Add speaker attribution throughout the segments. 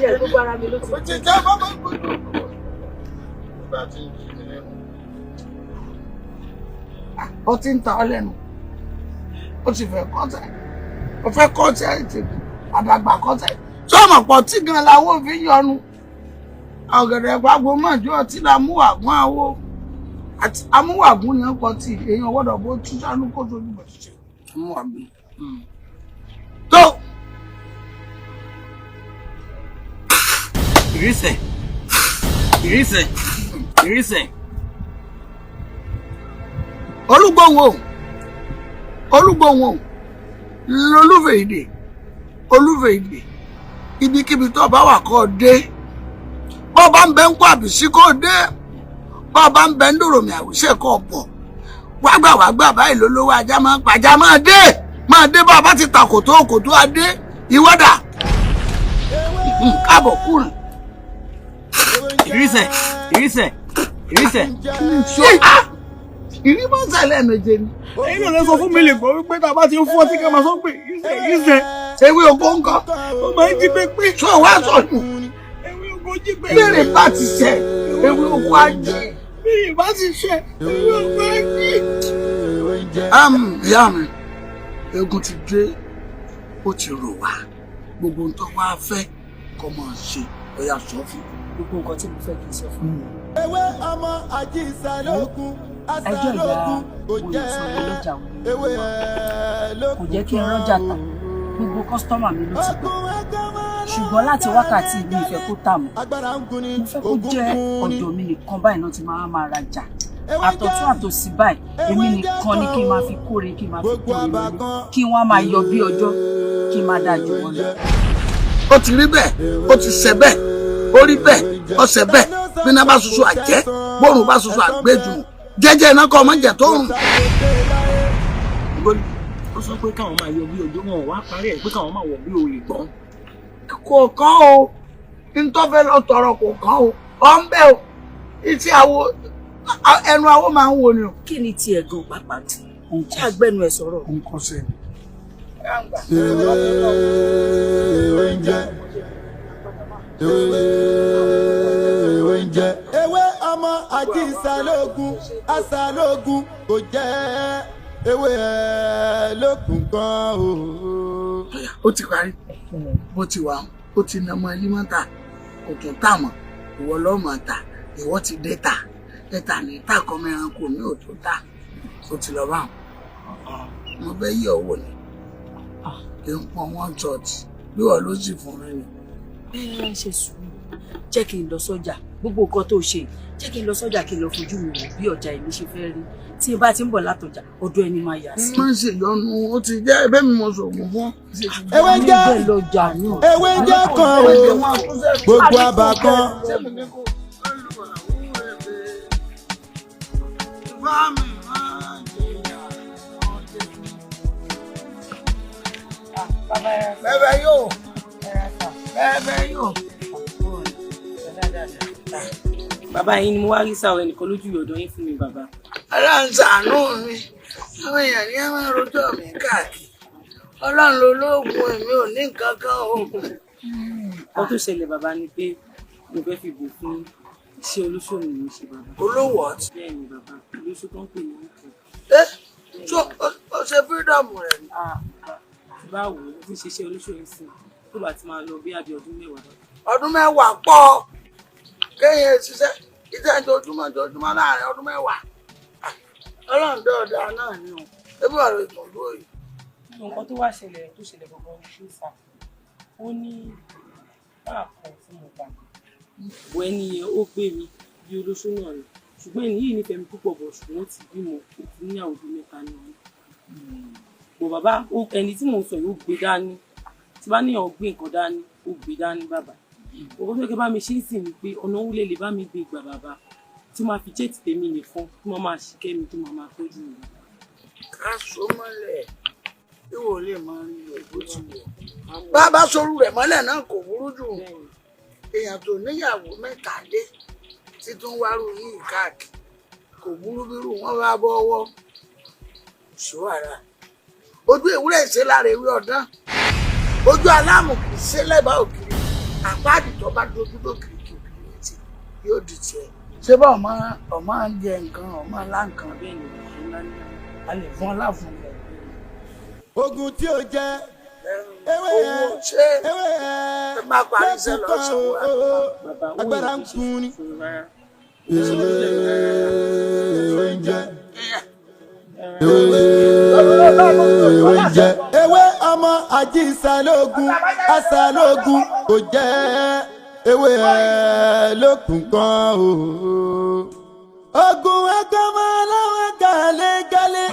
Speaker 1: jẹ́ gbogbo ara mi ló ti
Speaker 2: jẹ́ jẹ́ bá bá gbọ́dọ̀ bá ti ń jí mi lẹ́nu. Ó ti ń ta ọ lẹ́nu ó ti fẹ́ kọ́tẹ̀ ó fẹ́ kọ́tẹ̀ ìtìkù àdàgbà kọ́tẹ̀ sọ́mọ̀ pọ̀ tí gan làwọn òfin yọnu ọ̀gẹ̀dẹ̀ pàgbọ́ mọ̀jú ọtí la múwàgún àwo àti amúwàgún ni ọkọ̀ tí èèyàn gbọ́dọ̀ bó tú sánú kó tójú bọ̀ ṣiṣẹ́ amúwàgún. tó ìrísẹ̀ olúgbòhùn olúfẹ̀ èdè ibikíbi tó bá wà kó dé bó bá ń bẹ ń kó àbísí kó dé bó bá ń bẹ ń dòròmì àwùṣe kó pọ̀ wágbà báyìí lólówó ajá máa ń pàjá máa dé bá a bá ti ta kòtó adé ìwọ́dà káàbọ̀ kúrìn.
Speaker 3: ìrísẹ̀
Speaker 2: ìrímọ̀sẹ̀ lẹ́ẹ̀méje ni.
Speaker 3: ẹ̀yin náà lè sọ fún mi lè gbọ́ wípé tá a bá ti ń fọ́ tí ká máa sọ pé ìrísẹ̀.
Speaker 2: ewé ogo ńkọ́.
Speaker 3: ó máa ń jí pépé.
Speaker 2: sọ wá sọnù.
Speaker 3: ewé ogo jí pépé.
Speaker 2: bẹ́ẹ̀rẹ̀ bá ti ṣẹ ewé ogo á jí.
Speaker 3: bẹ́ẹ̀rẹ̀ bá ti ṣẹ ewé ogo á jí.
Speaker 2: ìyá mi egun ti dé ó ti rò wá gbogbo ohun tó wá fẹ́ kó máa ṣe ó yá sọ fún
Speaker 1: gbogbo nǹkan tí mo fẹ́ kí n sọ fún mi.
Speaker 4: ewé ọmọ àjíṣàlógún
Speaker 1: ẹjọ́ ìyá oyè sanwó lọ́jà òní kò jẹ́ kí n rọ́jà tà gbogbo kọ́sítọ́mà mi ló ti gbọ́ ṣùgbọ́n láti wákàtí mi ìfẹ́ kó tà mọ́ mo fẹ́ kó jẹ́ ọ̀dọ̀ mi nìkan báyìí náà ti máa rajà àtọ̀tún àtòsí báyìí èmi nìkan ni kí n máa fi kóre kí n máa fi kóre lórí kí wọ́n máa yọ bí ọjọ́ kí n máa dájú wọn lọ.
Speaker 2: ó ti rí bẹ́ẹ̀ ó ti ṣe bẹ́ẹ̀ ó rí bẹ́ẹ̀ ó ṣe bẹ́ẹ̀ bí iná bá ṣoṣo àjẹ́ bóòrùn bá ṣoṣo àgbéjù jẹ́jẹ́ iná kọ́ ọmọ jẹ tó rùn.
Speaker 3: ó sọ pé káwọn máa yọ bí ojú wọn wá parí ẹ̀ pé káwọn máa wọ̀ bí olè gbọ́n.
Speaker 2: kò kán o ntọ́fẹ́ lọ tọrọ kò kán o ọ̀ ń bẹ́ o ìtì àwo ẹnu àwo máa ń wo ni o.
Speaker 1: kí ni tiẹ̀ gan pàápàá tí àgbẹ̀nu ẹ̀ sọ̀rọ̀.
Speaker 2: nǹkan ṣe ni.
Speaker 4: ewé ọmọ àjíṣàlógún àṣàlógún kò jẹ́ ewé ẹ̀ lókun kan o.
Speaker 2: ó ti parí bó ti wà ó ti nà ọmọ ẹlí mọ́ta kò tún tà mọ́ ìwọ lọ́mọ ta ìwọ ti dé ta ẹ̀ta ní ìtàkọ́ mẹ́ran kò ní òtún ta ó ti lọ bá wọn. mo fẹ́ yí ọwọ́ ni kí n pọn wọn church bí wọ́n ló sì fún mi ni.
Speaker 1: ẹ ṣe sùúrù jẹ́ kí n lọ sọ́jà gbogbo nǹkan tó ṣe jẹ́ kí n lọ sọ́jà kí n lọ fojú mi wò bí ọjà èmi ṣe fẹ́ rí tí n bá ti ń bọ̀ látọjà ọdún ẹni máa yà sí.
Speaker 2: má ṣe yọnu ó ti jẹ́ ẹ̀bẹ̀ mi mo sògùn fún.
Speaker 4: ewé jẹ́ kan o gbogbo àbàkan.
Speaker 2: bẹ́ẹ̀ yóò bẹ́ẹ̀ yóò.
Speaker 3: bàbá yín ni mo wá rí sáwọn ẹnìkan lójú ọ̀dọ̀ yín fún mi bàbá.
Speaker 2: ọlọ́run ṣàánú mi àwọn èèyàn ní ẹ máa rojọ́ mi káàkiri ọlọ́run ló lóògùn èmi ò ní nǹkan kan oògùn.
Speaker 3: ó tó ṣẹlẹ̀ bàbá ni pé mo fẹ́ fi bò fún iṣẹ́ olóṣòwò ní ṣe bàbá.
Speaker 2: olówó ọtí.
Speaker 3: bẹ́ẹ̀ ni bàbá olóṣù tó ń pè ní ọkọ̀.
Speaker 2: tó o ṣe fírídọ̀mù rẹ̀ ni.
Speaker 3: báwo ó fi ṣiṣẹ́ olóṣòwò sí tó bá ti máa lọ bí àbí ọdún mẹ́wàá.
Speaker 2: ọdún mẹ́wàá pọ̀ kéèyàn ṣiṣẹ́ iṣẹ́ ojoojúmọ́ láàrin ọdún mẹ́wàá ọlọ́run dọ́ọ̀dá náà ni o ebi ọ̀rọ̀ ìtọ́jú òye.
Speaker 3: nǹkan tó wá ṣẹlẹ̀ gbọ̀ngàn ṣe sà ó ní báà kan tí mo gbà bọ̀ ẹni yẹn ó pè mí bí olóṣó náà ni ṣùgbọ́n ẹni yìí nífẹ̀ẹ́ mi púpọ̀ bọ̀ ṣùgbọ́n ó ti bímọ ó ti ní àwọn ọdún mẹ́ta ni wọn. bọ̀ bàbá ẹni tí mò ń sọ yìí ó gbé dání tí bá níyàn gbé nǹkan dání ó gbé dání bàbá òkú tó kẹ́ bá mi ṣe ń sìn ní pé ọ̀nà òwúlẹ̀ lè bá mi gbé ìgbà bàbá tí máa fi jẹ́ẹ̀tì tèmi nìkan tí wọ́n máa ṣìkẹ́ mi tó máa tọ́jú mi.
Speaker 2: ká so mọ́lẹ̀ tí wò lè máa rí rẹ̀ bó ti wọ̀. bá a bá sorú rẹ̀ mọ́lẹ̀ náà kò burú jù èèyàn tó níyàwó mẹ́ta lé títún wárú yìí káàkiri kò burú bírú wọn bá bọ́wọ́ ṣó ara ojú ewúrẹ́ ìṣe lára ewé ọ̀dán ojú aláàmù kì í ṣe lẹ́bàá òkiri àpáàdì tó bá dojú lókè kìkì létí yóò di tiẹ̀. ṣé bá ọmọ ń jẹ nǹkan ọmọ ńlá nǹkan bí ènìyàn a lè fún ọ láfún rẹ.
Speaker 4: ogun tí ó jẹ ewé ẹ
Speaker 2: máa parí iṣẹ́ lọ́sàn-án
Speaker 4: agbára ń kun ni. ewé ń jẹ ewé ń jẹ ewé ọmọ ajísàlógún àsàlógún kò jẹ ewé ẹ lókun kan o. ogun ẹgbẹ́ máa láwọn gàlégàlé.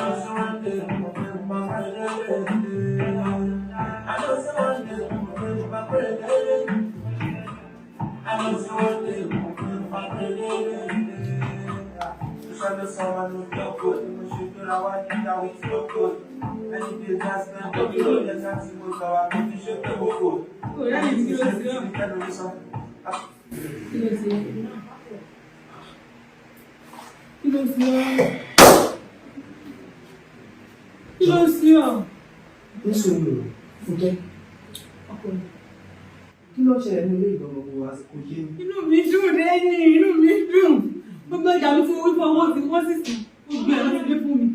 Speaker 3: Kí ló sí ọ?
Speaker 5: Nísòro Fúnkẹ́. Kí ló ṣẹlẹ̀ ní ilé ìgbọ̀ngbọ̀n àsìkò yé mi?
Speaker 3: Inú mi dùn lẹ́yìn, inú mi dùn. Gbogbo ìjà mi fún wípé wọ́n sì gbogbo ẹ̀ ló ti dé fún mi.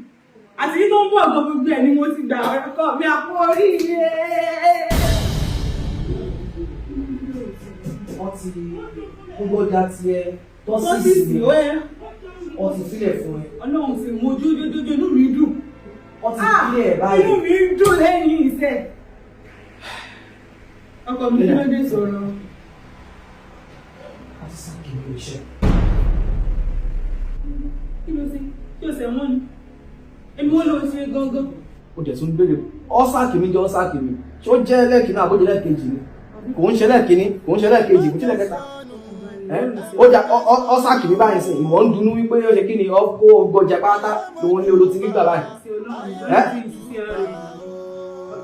Speaker 3: Àti kí tó ń bọ̀ gan gbogbo ẹ̀ ni mo ti gbà ọkọ mi àpò oríire.
Speaker 5: Wọ́n ti gbogbo ọjà tiẹ̀
Speaker 3: Tọ́sí sí ó ẹ.
Speaker 5: wọ́n ti sílẹ̀ fún ẹ.
Speaker 3: Ọlọ́run sì mú ojoojoojú inú mi dùn.
Speaker 5: Wọ́n ti sílẹ̀ báyìí.
Speaker 3: Inú mi dùn lẹ́yìn iṣẹ́. Ọkọ mi ló dé sọ̀rọ̀.
Speaker 5: A ti sá kí ní iṣẹ́.
Speaker 3: Kí ló ṣe? Kí o ṣe wọ́n ni? Èmi wọ́n lọ ṣe gangan.
Speaker 5: Ó jẹ̀ tún béèrè ọ́sàkì mi jẹ́ ọ́sàkì mi. Ṣé ó jẹ́ lẹ́ẹ̀kínní àbójẹ́ lẹ́ẹ̀kejì ni? Kò ń ṣe lẹ́ẹ̀kínní, kò ń ṣe lẹ́ẹ̀kejì, kò ń ṣe lẹ́ẹ̀kẹta. Ó jà ọ́sàkì mi báyìí sìn, ìwọ ń dunú wípé ó ṣe kí ni ọkọ̀ gbọ́jà pátá lòun ní olóòtú nígbà báyìí.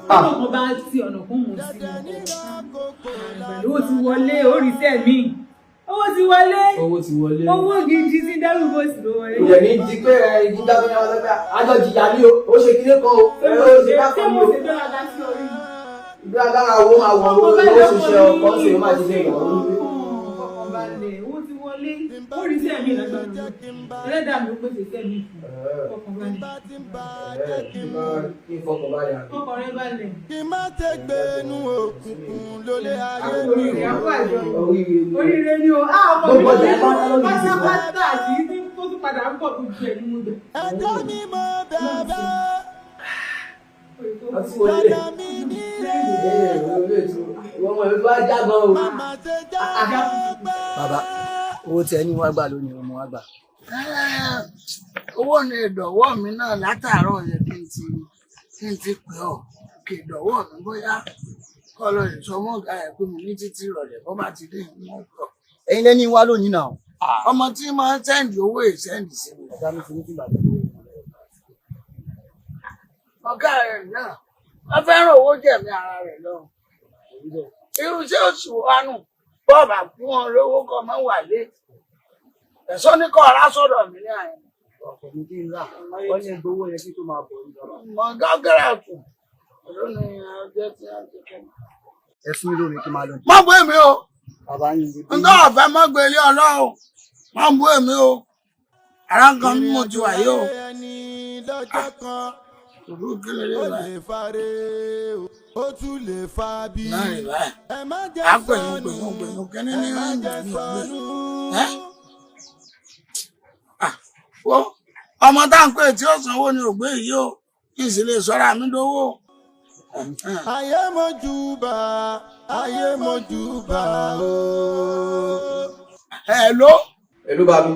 Speaker 3: Ọkọ̀ bá ti ọ̀nà kún mú sí i. Owó ti wọlé, oríṣẹ́ mi. Owó ti wọlé.
Speaker 5: Owó ti wọlé.
Speaker 3: Owó gidi sí dárúgbó sí ló wọlé.
Speaker 5: Ìyẹn ní di pé ìjíjà tó yẹ wọn lọ́gbà àjọ jìyà ní o, ó ṣe kílé kan o, ẹ̀rọ ó ṣe bá kan ní o. Ìgbé agbára owó máa wọ̀ owó ṣiṣẹ́ ọkọ̀ ṣe ó máa ti lé ìyàwó lórí.
Speaker 3: Owó ti wọlé, oríṣẹ́ mi lágbára lọ. Ẹlẹ́dàá mi ó pèsè iṣẹ́ mi fún ọkàn balẹ̀.
Speaker 5: Kí n fọkàn balẹ̀ àná.
Speaker 3: Ọkàn rẹ balẹ̀.
Speaker 4: kí má tẹ gbẹnu òkùnkùn lólè ayé
Speaker 3: Oríire àpò àjọ.
Speaker 5: Oríire ni.
Speaker 3: Oríire ni o. Ọkọ̀ mi ló dé pátápátá àti tí tó tún padà ń bọ̀ gbogbo ẹ̀ ní mo bẹ̀.
Speaker 4: ẹjọ́ mi mọ bẹ̀bẹ̀
Speaker 5: Àti wọlé.
Speaker 4: dada mi nílé
Speaker 5: Ìwọ́n mọ̀ ẹ̀fọ́ ajá gan o.
Speaker 4: màmá ṣe jẹ́ pẹ́.
Speaker 6: Bàbá, owó tí ẹni wá gbà lónìí ọmọ wá gbà.
Speaker 2: owó ni ìdọ̀wọ́ mi náà látàárọ̀ yẹ kí n ti pè ọ́ kí ìdọ̀wọ́ mi bóyá kọ́ lọ ìṣọmọ́ ọ̀gá ẹ̀ pé mo ní títí ìrọ̀lẹ́ bọ́ bá ti dé ìmú ọ̀pọ̀.
Speaker 6: Ẹ̀yin lẹ́ni wá lónìí náà.
Speaker 2: ọmọ tí máa ń sẹ́ǹdì owó ìsẹ́ǹdì sí mi.
Speaker 6: Ọ̀gá mi fi ní kí bàbá.
Speaker 2: ọ̀gá rẹ̀ náà wọ́n fẹ́ràn owó jẹ̀mí ara rẹ̀ lọ. irú iṣẹ́ oṣù wánú bọ́ọ̀bà fún wọn lówó kọ́ mọ́ wà lé ẹ̀sọ́ ní kọ́ ọ̀rá sọ̀dọ̀ mi ní àyẹ̀wò.
Speaker 6: Ọkọ̀ mi kí n rà. Wọ́n ní gbowó yẹn kí tó máa bọ̀ níjọba.
Speaker 2: mọ̀ gọ́gẹ́rẹ́ kù lónìí ọjọ́ tí wọ́n ti kọ́.
Speaker 6: Ẹ fún mi lómi kí n máa lọ.
Speaker 2: má bú èmi o
Speaker 6: Bàbá yín lè
Speaker 2: ń tọ́ ọ̀fẹ́ má gbé ilé ọlọ́run má bú èmi o ara kan ní mo ti wà yìí o.
Speaker 4: ẹni lọ́jọ́ kan
Speaker 2: òbí kí lè rí
Speaker 4: ó
Speaker 2: rẹ̀
Speaker 4: lè fare ó tún lè fa bí.
Speaker 2: náà rí báyìí
Speaker 4: ẹ má jẹ́
Speaker 2: àpèyìn
Speaker 4: sọnù
Speaker 2: gbèyìn kẹ́ni ní
Speaker 4: ẹ má
Speaker 2: ìrìn
Speaker 4: jẹ́
Speaker 2: àjò
Speaker 4: sọnù.
Speaker 2: wo ọmọ tá à ń pè tí ó sanwó ni ògbé yìí o kí n sì lè sọ́ra mi lówó.
Speaker 4: ayé mojúbà ayé mojúbà o.
Speaker 2: ẹ ló
Speaker 5: Èló bá mi.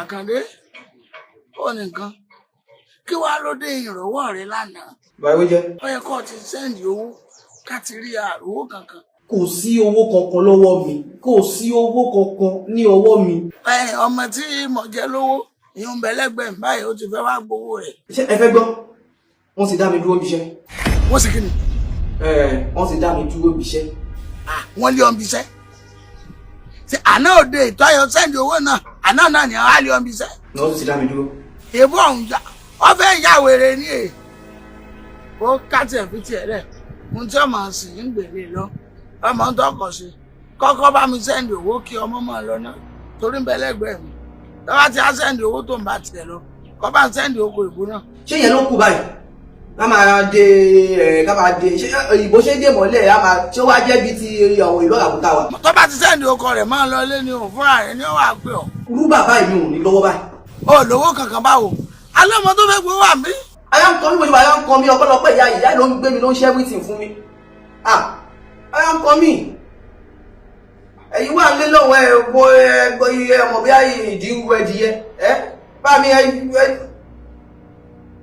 Speaker 2: Àkàndé ó nìkan kí wàá ló dé ìrànwọ́ rẹ lánàá
Speaker 5: Báyọ̀ jẹ́.
Speaker 2: ó yẹ kó o ti sẹ́ǹdì owó ká ti rí àròwó kankan.
Speaker 5: Kò sí owó kankan lọ́wọ́ mi. Kò sí owó kankan ní ọwọ́ mi.
Speaker 2: ọmọ tí mo jẹ lówó ìyún bẹlẹgbẹmí báyìí ó ti fẹ́ wá gbowó rẹ̀.
Speaker 5: Ṣé ẹ fẹ́ gbọ́? Wọ́n ti dá mi dúró níṣẹ́.
Speaker 2: wọ́n sì kí ni
Speaker 5: Wọ́n ti dá mi dúró níṣẹ́.
Speaker 2: wọ́n lé ọmọ iṣẹ́ ṣe àná òde ìtọ́ ayọ̀ sẹ́ǹdì owó náà àná náà ni wọ́n á lé ọmọ iṣẹ́.
Speaker 5: Wọ́n ti dá mi dúró.
Speaker 2: èbú ọ̀hún jà wọ́n fẹ́ yà wèrè ní èyí ó kátì ẹ̀ fi tiẹ̀ rẹ̀ ohun tí ọmọ sì ń gbèrè lọ ọmọ ń tọkọ̀ sí kọ́kọ́ bá mi sẹ́ndì owó kí ọmọ máa lọ náà torí ń bẹ lẹ́gbẹ̀ẹ́ mi tọ́wọ́ ti á sẹ́ndì owó tó ń bá tiẹ̀ lọ kọ́ bá ń sẹ́ndì oko ìbò náà.
Speaker 5: ṣé yẹn ló kù báyìí ká máa dé ká máa dé ṣé ìbò ṣe dé mọ́lẹ̀ á máa ṣé ó wá jẹ́ bíi ti àwọn ìlú àkútà wa.
Speaker 2: tó bá ti sẹ́ndì oko rẹ̀ máa lọ lé ní òun fúnra rẹ̀ ní ó wà pé ọ́.
Speaker 5: irú bàbá mi ò ní lọ́wọ́ báyìí.
Speaker 2: ó lówó kankan báwo alẹ́ ọmọ tó fẹ́ gbé wà mí.
Speaker 5: ayá ń kọ́ mi mo ṣe ayá ń kọ́ mi ọ̀pọ̀lọpọ̀ ìyá ló ń gbé mi ló ń ṣe everything fún mi. ayá ń kọ́ mi ẹ̀yin wà nílé lọ́wọ́ ẹ̀gbọ́ iye ọmọ bí ayé ìdí ẹ̀dìyẹ bá mi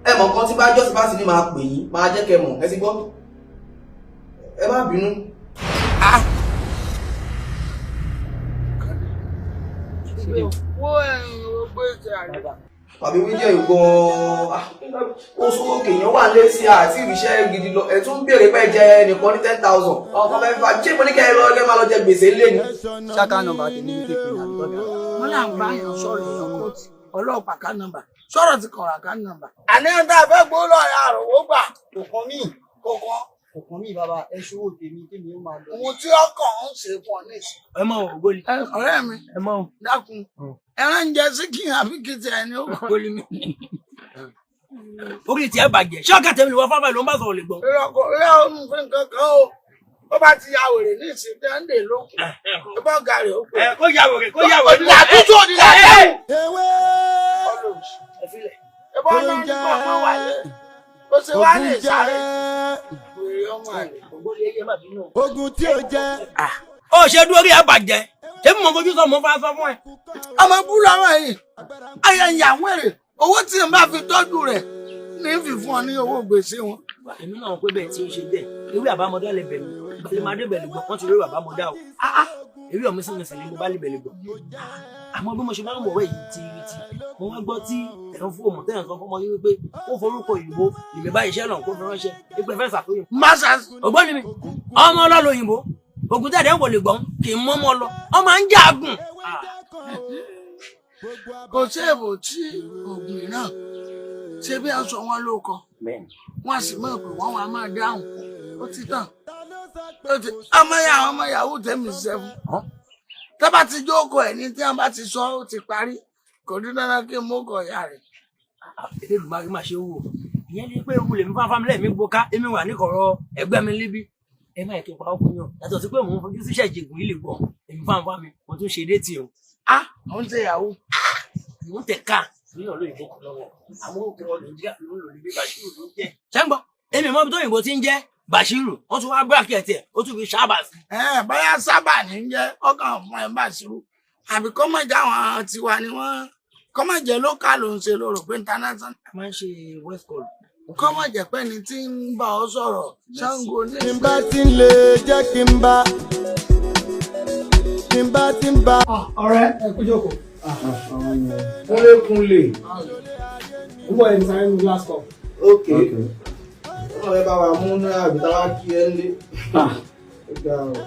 Speaker 5: ẹ mọ̀ kan tí bá jọ́sí bá sì ní máa pè yín máa jẹ́ kẹ́ mọ̀ ẹ ti gbọ́ ẹ má bínú. Àbí wíjẹ́ ìgbọ́n oṣù òkè èèyàn wà lé sí àti ìrìṣẹ́ gidi lọ ẹ̀ tún béèrè pé jẹ nìkan ní 10,000 ọkàn mẹ́fà ṣé mo ní kẹ́ ẹ lọ kẹ́ máa lọ jẹ gbèsè lé ni.
Speaker 6: ṣáká nọ́mbà tèmi ní kékeré àgbọ̀dọ̀.
Speaker 2: wọ́n là ń bá yàn sọ̀rọ̀ èèyàn kóòtù ọlọ́pàá ká nọ́mbà sọ̀rọ̀ ti kọ̀ọ̀rọ̀ ká nọ́mbà. àníyàn tá a fẹ́ gbó lọ́ọ̀yà àròwó gbà
Speaker 6: kò kàn mí
Speaker 2: kọ̀ọ̀kan
Speaker 6: kò kàn mí bàbá ẹ ṣòwò tèmi tèmi ó máa lọ.
Speaker 2: ohun tí ọkàn ń ṣe fún ọ nísìnyí.
Speaker 6: ẹ mọ ògbólì.
Speaker 2: ọ̀rẹ́ mi
Speaker 6: ẹ mọ
Speaker 2: dákun ẹran ń jẹ síkì àbí kìtì ẹni ó
Speaker 6: ògbólì mi. orí tiẹ̀ bàjẹ́ ṣé ọ̀gá tèmi ló wá fáfáì ló ń bá sọ̀rọ̀ lè gbọ́n.
Speaker 2: ìrọ̀kọ̀ ìyá òun fún nǹkan kan o ó bá ti ya wèrè ní ìsìn dẹ́ndé lókun ó bá ọ̀gá rẹ̀ ó pè é.
Speaker 6: kó yà wèrè kó yà wèrè.
Speaker 2: òdìlà tútù òdìlà tẹ́wù.
Speaker 4: ewé
Speaker 6: ẹ filẹ̀.
Speaker 2: ẹ bá ọmọ ní kọ̀ọ̀kan wáyé ó ṣe wá lè sáré wèrè ọmọ rẹ̀.
Speaker 6: ògbólì ẹyẹ má bínú.
Speaker 4: ogun tí ó jẹ
Speaker 6: ó ṣe dúró rí ẹ bàjẹ́ tèmi mọ̀ fojú sọ mo fà sọ fún ẹ.
Speaker 2: ọmọ búrú àwọn yìí ayẹyẹ wèrè owó tí n bá fi tọ́jú rẹ̀ ní fífún ọ ní owó gbèsè wọn.
Speaker 6: èmi náà pé bẹ́ẹ̀ tí ó ṣe bẹ́ẹ̀ ewé àbámọ́dá lè bẹ̀rù ìbàlẹ̀ máa dé bẹ̀rù gbọ́ wọ́n ti rí àbámọ́dá o ewé ọ̀mí sí mi sì ni mo bá lè bẹ̀rù gbọ́. àmọ́ bí mo ṣe máa ń wọ̀wẹ́ yìí ti mo wá gbọ́ tí ẹ̀rọ fún òmùtẹ́ nǹkan fọmọ yín wípé ó forúkọ òyìnbó ìgbé bá iṣẹ́ náà kó fi ránṣẹ́ ẹgbẹ́ fẹ́ ṣàfihàn.
Speaker 2: masas
Speaker 6: ògbóni mi ọmọ ọlọ́lọ́ òyìnbó ògùn tẹ̀dẹ̀ ń wò lè gbọ́n kì í mọ́ ọmọ lọ ọmọ ń jágùn.
Speaker 2: kò sí èbò tí ògùn náà ṣe bí aṣọ wọn ló kọ wọn sì mọ̀ pé wọn wà máa dáhùn ó ti tàn ọmọ yahoo tẹ̀mí sẹ́fún tọ́ba ti jókòó ẹ̀ ní tí wọ́n bá ti sọ ó ti parí kò ní dandan kí n mú kọ ìyá rẹ̀.
Speaker 6: Elédùmarè máa ṣe wò ìyẹn ni pé ewu lèmi fáfá mi lẹ́ẹ̀mí gbóká èmi wà níkọ̀rọ̀ ẹgbẹ́ mi níbí ẹ má yẹ kí n pa ọkùnrin yàn yàtọ̀ sí pé mò ń fojú síṣẹ́ ìjẹ̀gùn yìí lè gbọ́ èmi fáfá mi mo tún ṣe déètì o.
Speaker 2: àwọn ṣe yahoo.
Speaker 6: mo ń tẹ̀ ká ní ọ̀lọ́ ìbò kan lọ́wọ́ àwọn òkè ọ̀ nàìjíríà ló ń lò níbi Bashiru ló ń jẹ́. ṣẹ́ńgbọ́ èmi mọ́ bí tó òyìnbó ti ń jẹ́ Bashiru wọ́n tún wá bíráàkì ẹ̀ tiẹ̀ ó tún fi sábà sí.
Speaker 2: bóyá sábà ní jẹ́ ọkàn fún ẹ Bashiru àbí kọ́mọ̀jà àwọn tiwa ni wọ́n kọ́mọ̀jẹ́ lókà ló ń ṣe lóru pé international.
Speaker 6: a máa ń ṣe west coast.
Speaker 2: kọ́mọ̀jẹ́ pé ni tí ń bá ọ sọ̀rọ̀ Ṣàngó ní.
Speaker 4: tí n bá ti ń lè jẹ́ kí n bá tí n bá ti ń bá.
Speaker 5: ọ̀rẹ́ ẹ kú jókòó. kúnlé
Speaker 7: ń bọ̀ ẹni sáré ní glass cup.
Speaker 5: ok ọmọ rẹ bá wa mú ní àbíta wá kí ẹ ń lé.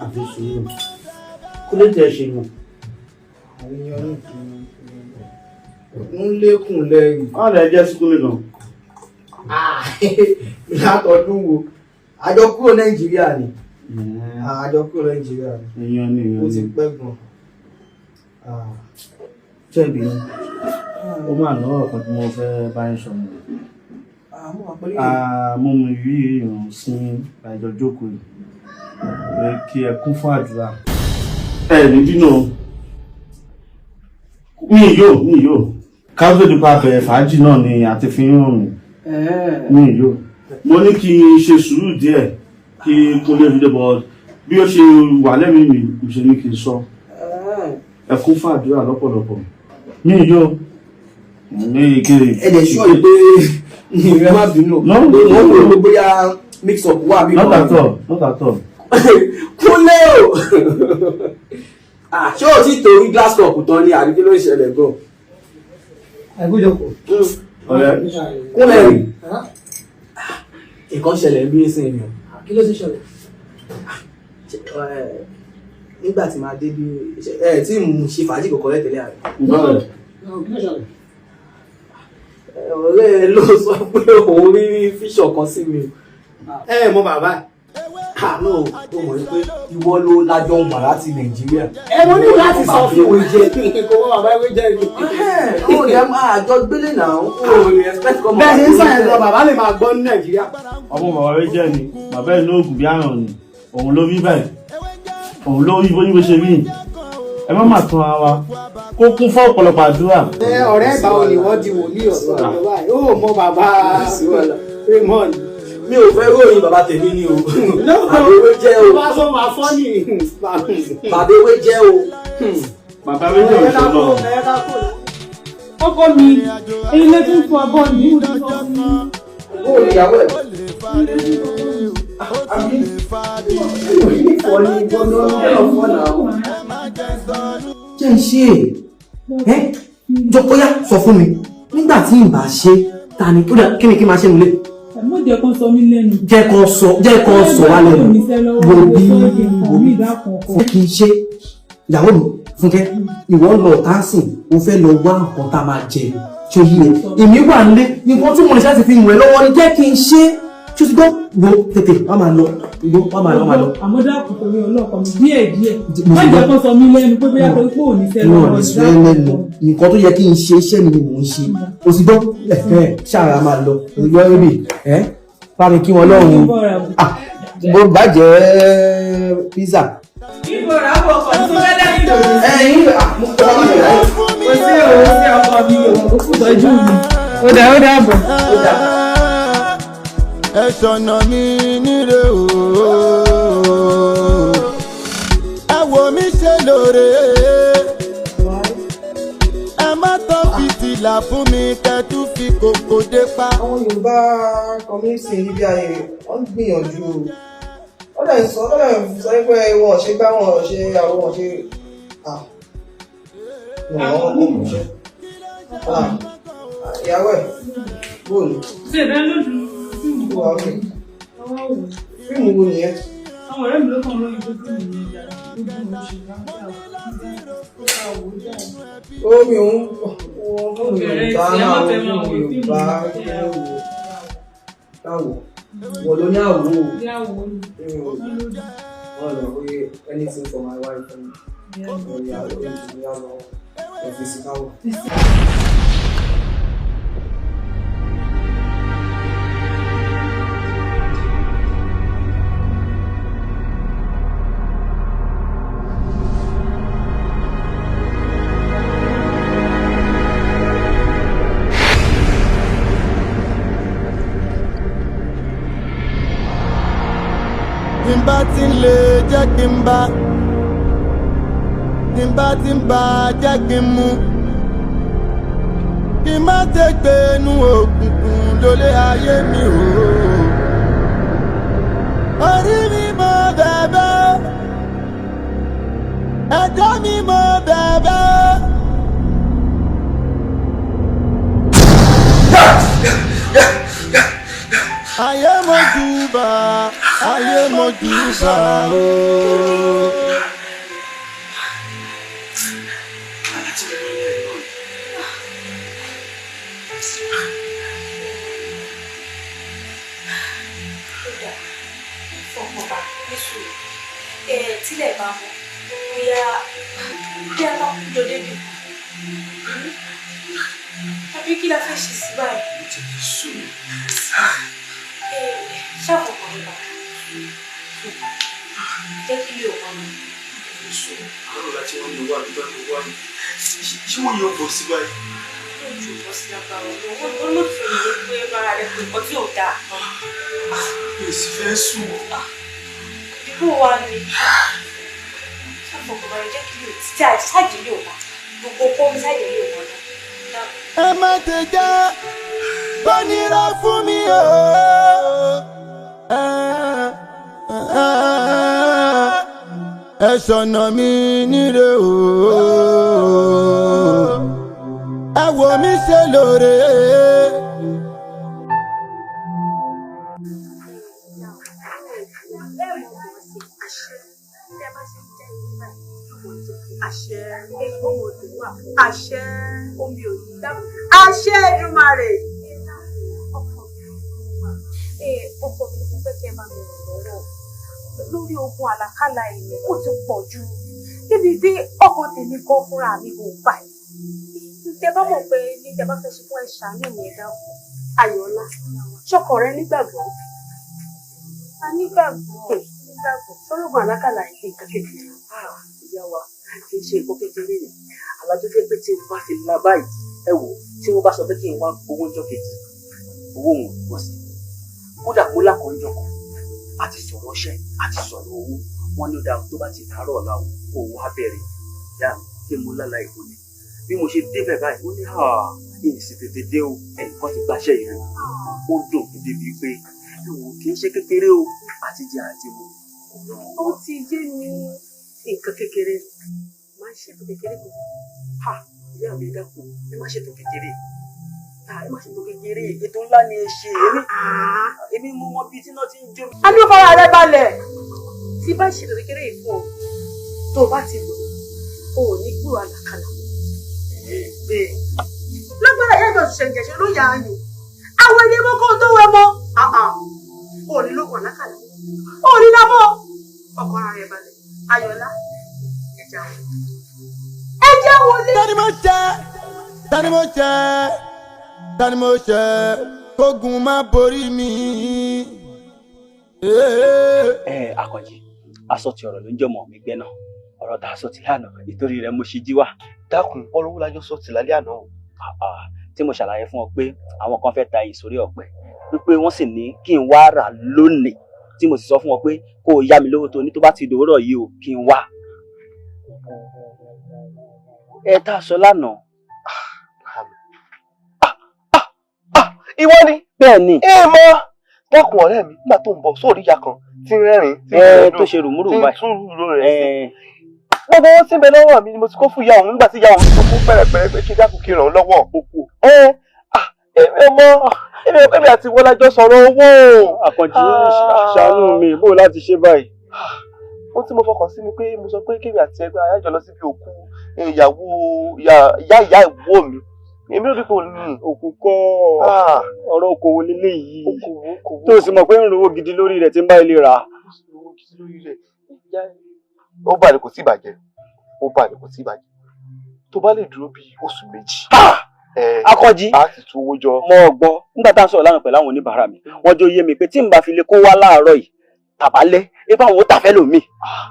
Speaker 7: àfi sùúrù kó lè tẹ̀ ṣe yàn.
Speaker 5: àwọn èèyàn ń lékùn lẹ́yìn.
Speaker 7: wọ́n lè jẹ́ síkúlì náà.
Speaker 5: látọdún wo àjọ kúrò Nàìjíríà ni àjọ kúrò Nàìjíríà ni
Speaker 7: èèyàn ni
Speaker 5: ó ti pẹ́ gan.
Speaker 7: jẹ̀bi ó máa lọ́wọ́ kan tí mo fẹ́ bá ń sọ̀rọ̀. mo mú ìrí ìrùn sí àjọ jókòó yìí pé kí ẹ kún fún àdúrà. ẹ ní bínú mi yóò káfíńtì nípa bẹ̀rẹ̀ fàájì náà ni àti fi ń rùn mi yóò mo ní kí n ṣe sùúrù díẹ̀ kí kúnlé fi débọ̀ bí ó ṣe wà lẹ́mìí mi ṣe ní kí n sọ ẹ kún fún àdúrà lọ́pọ̀lọpọ̀ mi yóò ní ìkéde.
Speaker 5: ẹ dẹ̀ sọ pé ìrẹ́ má bínú mo ń wò bóyá mix up wà bí.
Speaker 7: not at all.
Speaker 5: kúnlé o ṣé o ti torí glass cup tán ní àdúgbò ló ń ṣẹlẹ̀ gan.
Speaker 7: ẹ kú jókòó. ọ̀rẹ́
Speaker 5: kúnlé rí nǹkan ṣẹlẹ̀ bí ẹsẹ̀ èèyàn.
Speaker 6: kí ló ti ṣẹlẹ̀.
Speaker 5: nígbà tí màá dé bí tí mo ṣe fàájì kọ̀ọ̀kan lẹ́tẹ̀lẹ́ àrẹ. ọ̀rẹ́ ló sọ pé òun rí fíṣọ̀ kan sí mi.
Speaker 7: mọ bàbá
Speaker 5: no o mọ̀ pé ìwọ ló lájọ ń wà láti Nàìjíríà.
Speaker 6: Mo ní láti sọ fún ìwé jẹ kí n kó bàbá ìwé jẹ ìlú.
Speaker 5: Ó dẹ̀ máa jọ gbélé náà.
Speaker 6: Bẹ́ẹ̀ ni sọ̀rọ̀ lọ bàbá lè máa gbọ́ ní Nàìjíríà.
Speaker 7: Ọmọ bàbá rẹ jẹ́ ni bàbá ẹ̀ ní oògùn bí àrùn ni òun ló rí bẹ́ẹ̀ òun ló rí bó ṣe rí ẹ má máa tún ara wa kó kún fún ọ̀pọ̀lọpọ̀ àdúrà.
Speaker 6: Ọ̀rẹ́ ìgbà wo ni wọ́n di wòlíì ọ̀sán ìjọba yìí? Ó mọ bàbá Raymond.
Speaker 5: Mi ò fẹ́ ròyìn bàbá tèmi ni o. Bàbá ewé jẹ́ o.
Speaker 6: Bá sọ máa fọ́ ní
Speaker 5: Bàbá ewé jẹ́ o.
Speaker 7: Bàbá rẹ jẹ́ òṣèlú.
Speaker 3: Ọkọ mi, èyí lè tún fún abọ́ ní ìlú
Speaker 5: Ó ìyàwó ẹ̀. Àbí ìfọ̀ ni gbọ́dọ̀ ọ̀fọ̀ náà. Jẹ́ ń ṣe é. Jọ̀kọ́yá sọ fún mi, nígbà tí n bá ṣe, ta ni kí ni kí máa ṣe nílé?
Speaker 3: Mo jẹ́ kan sọ mí lẹ́nu.
Speaker 5: Jẹ́ kan sọ wá lẹ́nu. Wo kì í ṣe ìyàwó mi Fúnkẹ́, ìwọ ń lọ tánsìn, o fẹ́ lọ wá nǹkan tá a máa jẹ ṣe yí ẹ. Èmi wà nílé, nǹkan tí mo lè ṣe láti fi ìwẹ̀ lọ́wọ́ ni jẹ́ kí n ṣe. Ṣé o ti gbọ́? Wo tètè wá máa lọ. Wá máa lọ.
Speaker 3: Àmọ́ dákun torí ọlọ́kọ̀ mi díẹ̀. Má jẹ́ kan sọ mí lẹ́nu pé bóyá torí pé ò ní sẹ́ lọ́wọ́
Speaker 5: lẹ́nu. Nǹkan tó yẹ kí n ṣe iṣẹ́ mi ni mò ń ṣe. O ti gbọ́? Ṣáà máa lọ. Olùgbọ́ rẹ̀ bì bá mi kí wọn lọ́rùn. Bó bàjẹ́ pizza.
Speaker 3: Ibo rà bọ̀ kọ̀ tó fẹ́ lẹ́yìn lọ.
Speaker 5: Ẹ̀yin mo kọ́ ọ́ lọ́wọ́.
Speaker 3: Kò sí ọkọ mi ò kú tọ́jú mi. Ó dà bọ̀.
Speaker 4: Ẹ ṣọ̀nà mi níre ooo. Ẹ wò mí ṣe lóore. Ẹ má tán fìtílà fún mi kẹ́tù fi kòkò dé pa.
Speaker 5: Àwọn Yorùbá community níbi ayẹyẹ wọ́n ń gbìyànjú o. Wọ́n lè sọ pé wọn ò ṣe gbá wọn ò ṣe àwọn ò ṣe ìyàwó ẹ̀ bóòlù.
Speaker 3: Ṣèdá lójú.
Speaker 5: Fíìmù wo nìyẹn?
Speaker 3: Àwọn ọ̀rẹ́ mi ló kàn lóyún tó dùn mí dáadáa.
Speaker 5: Omi òun fún Yorùbá náà fún Yorùbá láwò. Wọ́n ló ní àwò. Wọ́n lọ pé anything for my wife and ìyàwó ìyàwó ẹ̀fẹ̀sì káwọ̀.
Speaker 4: Tí n bá ti ń lè jẹ́ kí n bá, tí n bá ti ń bá jẹ́ kí n mú, kí n má tẹ̀gbẹ́ inú òkùnkùn lólé ayé mi o. Orí mi mo bẹ̀bẹ̀, ẹ̀dá mi mo bẹ̀bẹ̀. Ayé mojúbà, ayé mojúbà ooo.
Speaker 8: Tílẹ̀ máa mọ̀ bóyá bí a bá kú jọ débi àbí kí la fẹ́ ṣe sí báyìí. Ṣàfọ̀kàn mi bá jẹ́ kí ilé ọ̀pọ̀ mi.
Speaker 5: Báwo la ti wọ́n lè wá nígbà tó wá ní? Ṣé wọ́n yóò bọ̀ sí báyìí?
Speaker 8: Yóò bọ̀ sí lágbára ọ̀gbọ́n. Olóòtú mi ló gbé bára rẹ̀ pé nǹkan tí ò dáa.
Speaker 5: Mi ò sì fẹ́ sùn.
Speaker 8: Ìbú wa ni ṣàfọ̀kàn mi jẹ́ kí ilé òtítí àìsáàjì ilé ọ̀pá gbogbo kó mi sáàjì ilé ọ̀pá náà.
Speaker 4: Ẹ má ti jẹ́ bọ́nira fún mi o. Ẹ ṣọ̀nà mi níre o. Ẹ wò mí ṣe lóore.
Speaker 9: Àṣẹ ohun òdò wà, àṣẹ omi òdò dábò, àṣẹ Èdùmàrè.
Speaker 8: Ọkọ mi ló fẹ́ kí ẹ bá mi ràn lọ́wọ́.
Speaker 9: lórí ogun àlàkálà ilẹ̀ ó ti pọ̀ jù níbi tí ọkàn tèmi gan fúnra mi kò gbà yìí. Tẹ bá mọ̀ pé ní tẹ bá fẹ́ ṣe fún ẹ̀ṣà ní ìmọ̀ ẹ̀dá Ayọ̀ọ́lá ṣọkọ rẹ nígbàgbọ́. A nígbàgbọ́ sọ́lọ́gùn àlákàlà ilé nǹkan kékeré.
Speaker 6: Ìyá wa kì í ṣe nǹkan kékeré ni àlàjọ fẹ́ pé tí n bá ti la báyìí ẹ wò tí wọ́n bá sọ pé kí n wá owó ọjọ́ kejì owó òun wọ̀ sí kódà kó lákòójọ kan àti sọ̀rọ̀ ṣẹ́ àti sọ̀rọ̀ owó wọn ní ó dáa tó bá ti dàárọ̀ ọ̀la owó á bẹ̀rẹ̀ yá kí mo lálá ìbò ni bí mo ṣe débẹ̀ báyìí ó ní èyí sì tètè dé o ẹnìkan ti gbàṣẹ́ yìí ó dùn mí débi pé kì í ṣe kékeré o àti jẹ àti mu.
Speaker 9: Ó ti yé mi nǹkan kékeré máa ń ṣètò kékeré kan.
Speaker 6: Ìyá mi dákun ẹ má ṣètò kékeré ẹ má ṣètò kékeré ètò ńlá ni ẹ ṣe èmi mú mọ bíi tí náà ti ń jó.
Speaker 9: A ní ó fara rẹ balẹ̀ tí bá ṣètò kékeré yìí fún ọ tó o bá ti lò ó ò ní gbúrò àlàkalà. Lágbára ìyá ìjọ ṣẹ̀ṣẹ̀ ìjẹ̀ṣẹ̀ ló yà á yàn àwọn ilé mọ́kọ́ tó wẹ mọ́ ò ní lókun àlàkalà ò ní dábọ̀ ọkọ̀ ara rẹ̀ balẹ̀ Ayọ̀ọ́lá ẹja wọlé.
Speaker 4: Tani mo ṣe kógun má borí mi.
Speaker 10: Àkànjí aṣọ ti ọ̀rọ̀ ló ń jọmọ mi gbẹ náà ọ̀rọ̀ tá a sọ ti lánàá nítorí rẹ̀ mo ṣe jí wá.
Speaker 5: Dákun ọ̀rọ̀ wo lájọ sọ ti lálẹ́ àná o.
Speaker 10: Tí mo ṣàlàyé fún ọ pé àwọn kan fẹ́ ta ìsórí ọ̀pẹ wípé wọ́n sì ní kí n wá rà lónìí tí mo sì sọ fún ọ pé kó o yá mi lówó tó ní tó bá ti dòwúrọ̀ yìí o kí n wá. Ẹ tá a sọ lánàá.
Speaker 5: Ìwọ ni.
Speaker 10: Bẹ́ẹ̀ ni.
Speaker 5: Mọ dákun ọ̀rẹ́ mi nígbà tó ń bọ̀ sórí ìyá kan tí ń rẹ́rìn
Speaker 10: tó ṣe rùmúrù báyìí.
Speaker 5: tí ń tún rúro rẹ̀ sí. Gbogbo owó tí ń bẹ lọ́wọ́ mi ni mo ti kó fún ìyá òun nígbà tí ìyá òun tó kún pẹ̀rẹ̀pẹ̀rẹ̀ pé kí dákun kí ràn án lọ́wọ́. Èmi àti Wọlájọ sọ̀rọ̀ owó.
Speaker 10: Àkànjí ṣàánú mi bó láti ṣe báyìí.
Speaker 5: Ohun tí mo fọkàn sí ni pé mo sọ pé kémi àti ẹgbẹ́ ayájọ lọ síbi òkú ìyàwó ìyá ìwó mi. Èmi ò rí kò ní
Speaker 10: òkú kọ́ ọ̀rọ̀ okòwò lílé yìí tó sì mọ̀ pé ń rówó gidi lórí rẹ̀ tí ń bá ilé rà.
Speaker 5: Ó bá ní kò tí bàjẹ́ tó bá lè dúró bí oṣù méjì.
Speaker 10: Àkànjí
Speaker 5: a ti tú owó jọ.
Speaker 10: Mo gbọ́ nígbà tá à ń sọ̀rọ̀ lánàá pẹ̀lú àwọn oníbàárà mi wọ́n jẹ́ ó yé mi pé tí n bá fi lè kó wá láàárọ̀ yìí tàbálẹ́ ipá àwọn ó tàfẹ́ lòmí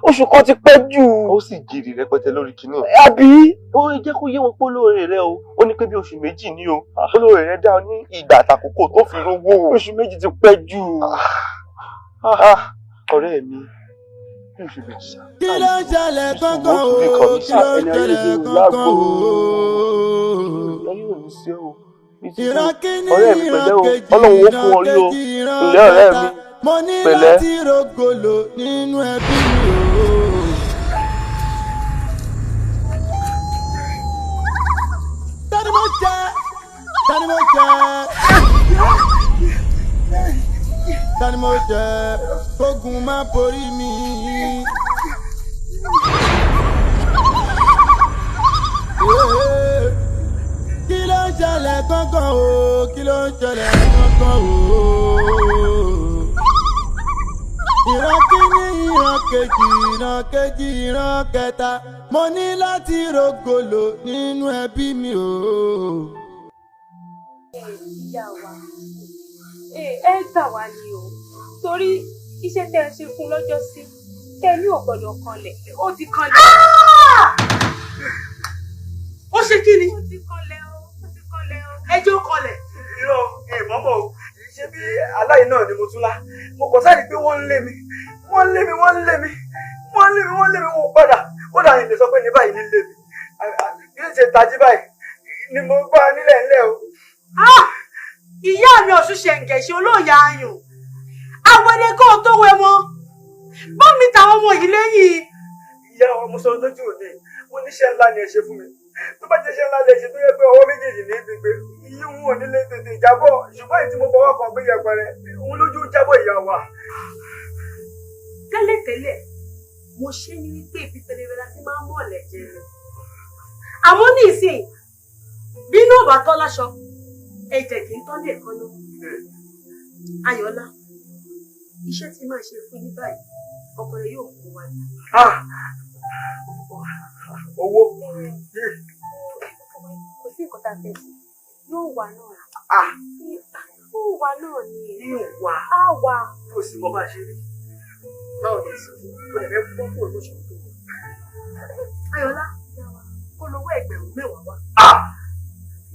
Speaker 10: oṣù kan ti pẹ́ jù.
Speaker 5: Ó sì jèrè rẹpẹtẹ lórí kinní.
Speaker 10: Àbí.
Speaker 5: Ó jẹ́ kó yé wọn pé olóore rẹ o ó ní pé bí oṣù méjì ní o olóore rẹ dá ọ ní ìgbà àtàkókò tó fi rówó.
Speaker 10: Oṣù méjì ti pẹ́ jù.
Speaker 5: Ọ̀rẹ́ mi bí oṣù méjì sá.
Speaker 4: Kí ló ń ṣẹlẹ̀ kankan o? Kí ló ń ṣẹlẹ̀ kankan o? Ìran kíní ìran kejì ìran kejì ìran kẹta mo ní láti rògbòlò nínú ẹbí mi o. Tani mo jẹ kógun má borí mi. Kí ló ń ṣẹlẹ̀ kankan o? Kí ló ń ṣẹlẹ̀ kankan o? Ìran kíní ìran kejì ìran kẹta mo ní láti rògbòlò nínú ẹbí mi o.
Speaker 9: Ìyá wa ẹ gbà wá ní o torí iṣẹ́ tẹ́ ẹ ṣe fún lọ́jọ́ sí tẹ́ ẹ ní ò gbọ́dọ̀ kanlẹ̀ ó ti kanlẹ̀.
Speaker 2: Ó ṣe kí ni?
Speaker 9: Ó ti kanlẹ̀ o.
Speaker 2: Ẹjọ́ kanlẹ̀.
Speaker 6: Irọ́ ìmọ̀mọ̀ o ṣé bí aláì náà ni mo tún lá mo kàn sáré pé wọ́n ń lé mi wọ́n padà kódà ìlè sọ pé ní báyìí nílé mi bí ó ṣe tají báyìí ni mo bá nílẹ̀ ńlẹ̀ o.
Speaker 9: Ìyá mi Ọ̀ṣun ṣẹ̀ǹgẹ̀ṣẹ̀ olóòyà ayùn àwọn ẹni kó tó wẹ mọ́ bọ́mí táwọn ọmọ yìí lẹ́yìn.
Speaker 6: Ìyá wa mo sọ lójú òní mo níṣẹ́ ńlá ni ẹ ṣe fún mi tó bá jẹ́ iṣẹ́ ńlá lè ṣe tó yẹ pé ọwọ́ méjèèjì ní gbígbé iye òun ò nílé tètè jábọ̀ ṣùgbọ́n èyí tí mo fọwọ́ kan gbé yẹpẹrẹ òun lójú jábọ̀ ìyá wa.
Speaker 9: Tẹ́lẹ̀tẹ́lẹ̀ mo ṣe ní wípé ibi pẹlẹbẹ la ti máa ń mọ̀ lẹ́jẹ̀ rẹ̀ àmọ́ ní ìsìn bínú ò bá tọ́ láṣọ ẹ̀jẹ̀ kì í tán lè kán náà. Ayọ̀ọ́lá iṣẹ́ tí máa ṣe fún yín báyìí ọkọ rẹ yóò kó wa.
Speaker 2: Owó.
Speaker 9: Kò sí nǹkan tá a fẹ́ ṣe. Yóò wà náà. Yóò wà náà ni.
Speaker 2: Yóò wà.
Speaker 9: Á wà.
Speaker 2: Kò sí bọ́ bá ṣe rí. Báwo ni ìsìn tó lè fẹ́ fún fún olóṣù tó wọ̀? Ayọ̀lá, ó lówó ẹgbẹ̀rún mẹ́wàá wá.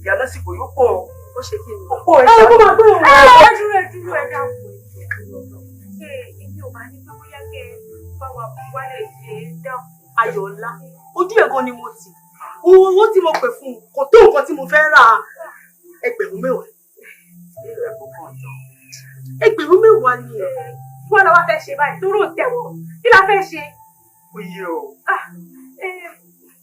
Speaker 2: Ìyá lásìkò yóò pọ̀. Ó ṣe kí ni? Ó pọ̀ ẹ̀
Speaker 9: Kó máa gbé òun. Ẹ dúró ẹ dákun. Èmi ò bá ní pé bóyá kẹ bá wa wálé ṣe dákun.
Speaker 6: Ayọ̀lá, ojú ẹ̀gọ́ ni mo tì. Owó tí mo pè fún un kò tó nǹkan tí mo fẹ́ rà ẹgbẹ̀rún mẹ́wàá. Ẹgbẹ̀rún mẹ́wàá ni ẹ̀.
Speaker 9: Wọ́n lọ wá fẹ́ ṣe báyìí tó rò tẹ̀wọ̀. Kí la fẹ́ ṣe?
Speaker 2: Ó yẹ o.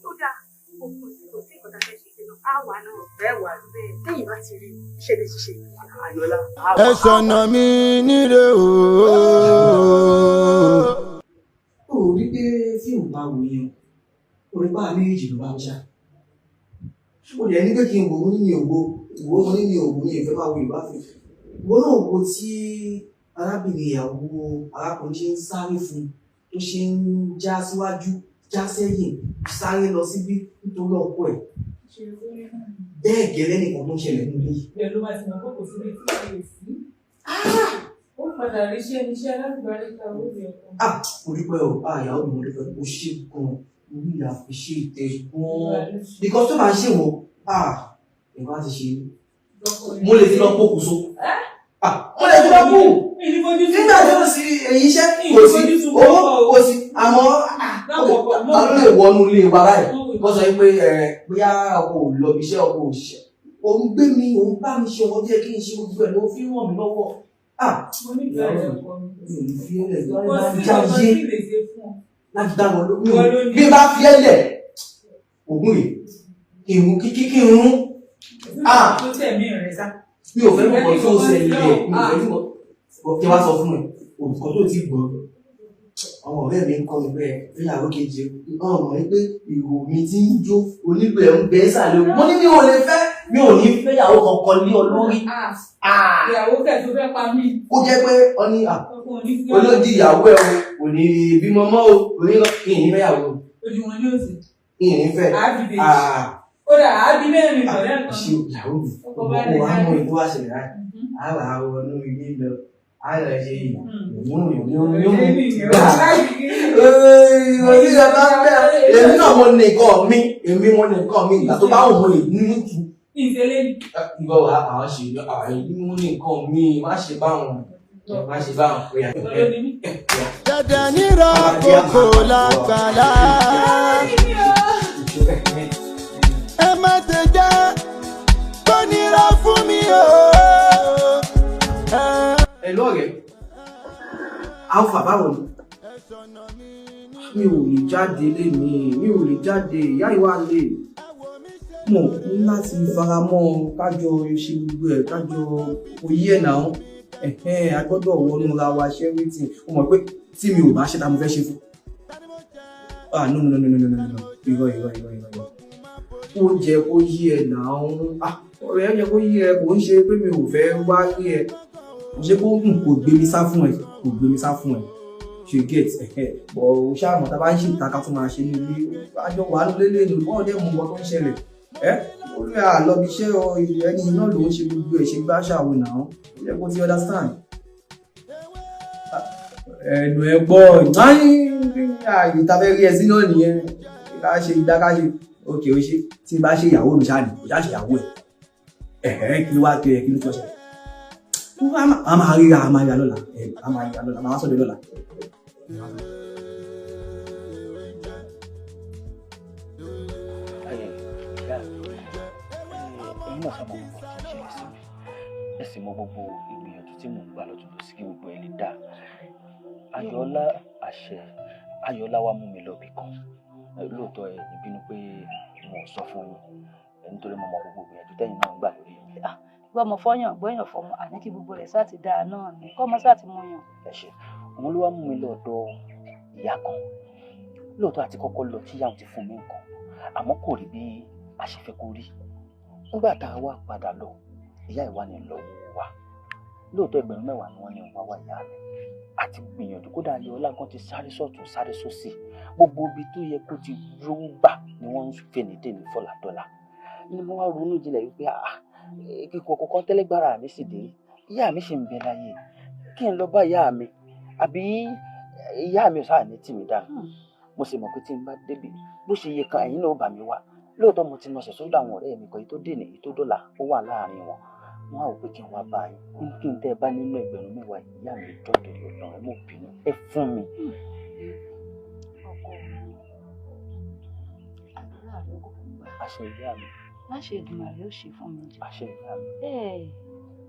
Speaker 9: Ó dáa, kò sí nǹkan tá a fẹ́ ṣe nínú. Á wà náà.
Speaker 6: Bẹ́ẹ̀ wà bẹ́ẹ̀. Lẹ́yìn bá ti rí iṣẹ́ lè ṣiṣẹ́.
Speaker 2: Ayọ̀lá.
Speaker 11: Ẹ sọ̀nà mi níre o.
Speaker 5: Ó rí pé fíìmù bá wù yẹn, orí bá méjì ló bá ń jà. Ó dẹ̀ ní pé kí n wò ó ní ògbó, ìwò ó ní ògbó ní ìfẹ́ máa wo ìbáfẹ́. Ìwọ náà wo tí arábìnrin ìyàwó arákùnrin ṣe ń sáré fún tó ṣe ń já síwájú, já sẹ́yìn, sáré lọ síbí nítorí ọkọ ẹ̀. Bẹ́ẹ̀ gẹ́lẹ́ nìkan tó ń ṣẹlẹ̀ nílé yìí.
Speaker 8: Bẹ́ẹ̀ ló máa ti mọ̀ pé kò sí létí ìṣẹ̀lẹ̀ sí. Ó padà rí iṣẹ́ níṣẹ́ láti bá rí ká owó rẹ̀ kan.
Speaker 5: Mo dúpẹ́ o, ìyàwó mi mo dúpẹ́, mo ṣe gan-an, mo ní ìyàfi ṣe ìtẹ̀ gan-an. Because tó bá ṣe wọ́n, ìwà ti ṣe mí. Mo lè ti lọ pokùnso. Mo lè ti lọ kú. Nígbà tí ó sì èyí iṣẹ́ kò sí, owó kò sí, àmọ́ àwọn lè wọnú ilé wa báyìí. Wọ́n sọ pé bóyá ọkọ̀ ò lọ iṣẹ́ ọkọ̀ òṣìṣẹ́. Òun gbé mi, òun bá mi ṣe ọmọ díẹ̀ kí n ṣe gbogbo ẹ̀ ló fi ràn mí lọ́wọ́.
Speaker 8: Mo ní ìgbà rẹ̀ kọ́ mi.
Speaker 5: Mi ò ní fi ẹlẹ̀ lọ́rẹ́ bá ń já yé láti dá wọn lómi o. Bí n bá fi ẹlẹ̀, ògùn rè, kí n rún.
Speaker 8: Tó tẹ̀mí rẹ̀ sá.
Speaker 5: Mi ò fẹ́ mọ̀ tó ṣẹlẹ̀, mi ò fẹ́ mọ̀ kí wá sọ fún mi, olùkọ́ tó ti gbọ́. Àwọn ọ̀rẹ́ mi ń kọ́ mi bẹ́ẹ̀ fẹ́yàwó kejì ọ̀hún mọ̀ pé ìrò mi ti ń jó onílù ẹ̀ ń bẹ sàlẹ̀ o. Mo ní mi ò lè fẹ́, mi ò ní fẹ́yàwó kankan lé ọ lórí.
Speaker 8: Ìyàwó kẹ̀ tó fẹ́ pa mí.
Speaker 5: Ó jẹ́ pé ọ ní olódì ìyàwó ẹ̀ o, kò ní bímọ mọ́ o, kò ní lọ, kí n fẹ́yàwó.
Speaker 8: Ojú wọn ní òsì.
Speaker 5: Kí n fẹ́.
Speaker 8: Àbí kódà àbí mẹ́rin pẹ̀lẹ́ kan.
Speaker 5: Ṣé ìyàwó mi? Ọkọ̀ wa mú ìlú àṣẹlẹ̀ láì. Àwọn àwọn ọ̀nà ilé lọ. Àìlẹ̀ ṣe yìí. Èmi náà mo nìkan mi, ìgbà tó bá wù mí nínú jù.
Speaker 8: Ìṣẹ̀lẹ̀ ni.
Speaker 5: Ìgbà wà àwọn ṣe ìlú mo nìkan mi, má ṣe báwọn. Má ṣe báwọn pé
Speaker 11: Dẹ̀dẹ̀ nírọ̀ kòkò lágbàlá. Ẹ má ṣe jẹ́ kó nira fún mi o.
Speaker 5: Hello ọ̀rẹ́, Alpha báwo ni? Mi ò lè jáde mi ò lè jáde, ìyá ìwà lè. Mo ní láti faramọ́ kájọ ṣe gbogbo ẹ̀, kájọ oyé ẹ̀ náà. A gbọ́dọ̀ wọnú ra wa ṣe everything. Ó mọ̀ pé tí mi ò bá ṣe ta mo fẹ́ ṣe fún. No. Irọ́. Ó jẹ́ kó yí ẹ̀ náà. Ọ̀rẹ́ ẹ̀ jẹ́ kó yí ẹ, kò ń ṣe pé mi ò fẹ́ wá rí ẹ. Ṣé kó kò gbé mi sá fún ẹ, ṣe get bọ̀ ò ṣáàmù tá a bá ń ṣe ìtaka tó máa ṣe ní ilé àjọ wà lélẹ̀ ní bọ́ọ̀ dẹ̀ mú nǹkan tó ń ṣẹlẹ̀ ó rí àlọ́bí iṣẹ́ ẹni náà ló ń ṣe gbogbo ẹ̀ ṣe gbá ṣàwò náà ó yẹ kó ti understand. ẹnu ẹ gbọ́ àyè tàbẹ́ rí ẹ sí náà nìyẹn ká ṣe ìdákáṣe òkè ó ṣe tí n bá ṣe ìyàwó mi ṣáà ní kò ṣáà ṣe ìyàwó ẹ̀ kí ló wá kí ló tó ṣe. a máa ríra lọ́la máa sọ́dọ̀ lọ́la.
Speaker 10: ẹ̀yin náà sọ gbogbo tí ń ṣẹlẹ̀ sí mi ẹ sì mọ gbogbo ìgbìyànjú tí mò ń gbà lọ́tún lọ sí kí gbogbo ẹ lè dà Ayọ̀ọ́lá wá mú mi lọ́bì kan lóòótọ́ ẹ ìbínú pé mo sọ fún yín nítorí mo mọ gbogbo ìgbìyànjú tẹ́yìn náà ń gbà lórí mi.
Speaker 1: Gbọ́ ọmọ fọ́yàn gbọ́yàn fọmọ àní kí gbogbo rẹ̀ sáà ti dáa náà ni kọ́ ọmọ sáà ti mú yàn.
Speaker 10: Ẹ ṣe òun ló wá mú mi lọ́dọ̀ ìyá kan lóòótọ́ àti kọ́kọ́ lọ tíyàwó ti fún mi nǹkan àmọ́ kò rí bí a ṣe fẹ́ kó rí nígbà tá a wá padà lọ ìyá ìwà ni lọ wò wá lóòótọ́ ẹgbẹ̀rún 10 ni wọ́n ní wá wá ìyá mi àti gbìyànjú kódà ayé ọlá kan ti sáré sọ́tún sáré sósì gbogbo ibi tó yẹ kó ti rówó gbà ni wọ́n ń fèní dèní fọlàdọ́là ni mo wá ronú jinlẹ̀ wípé kíkọ́ kọ́kọ́ tẹ́lẹ́gbára mi sì dé ìyá mi sì ń bẹ láyé kí n lọ bá ìyá mi àbí ìyá mi ò sáà ní tì mí dànù mo sì mọ̀ pé tí n bá débi bó ṣe yẹ kan ẹ̀yin náà ó bà mí wá lóòótọ́ mo ti nọṣẹ̀ sódò àwọn ọ̀rẹ́ mi kan èyí tó dènà èyí tó dọ́là ó wà láàrin wọn wọn á wò pé kí n wá bá yín kí n tẹ́ ẹ bá nínú ẹgbẹ̀rún 10 ìyá mi jọ́ torí ọ̀nà ẹ mọ̀ bínú ẹ fún mi. àṣẹ ìyá mi.
Speaker 1: láṣẹ Èdùmàrè ó ṣe fún mi.
Speaker 10: àṣẹ ìyá mi.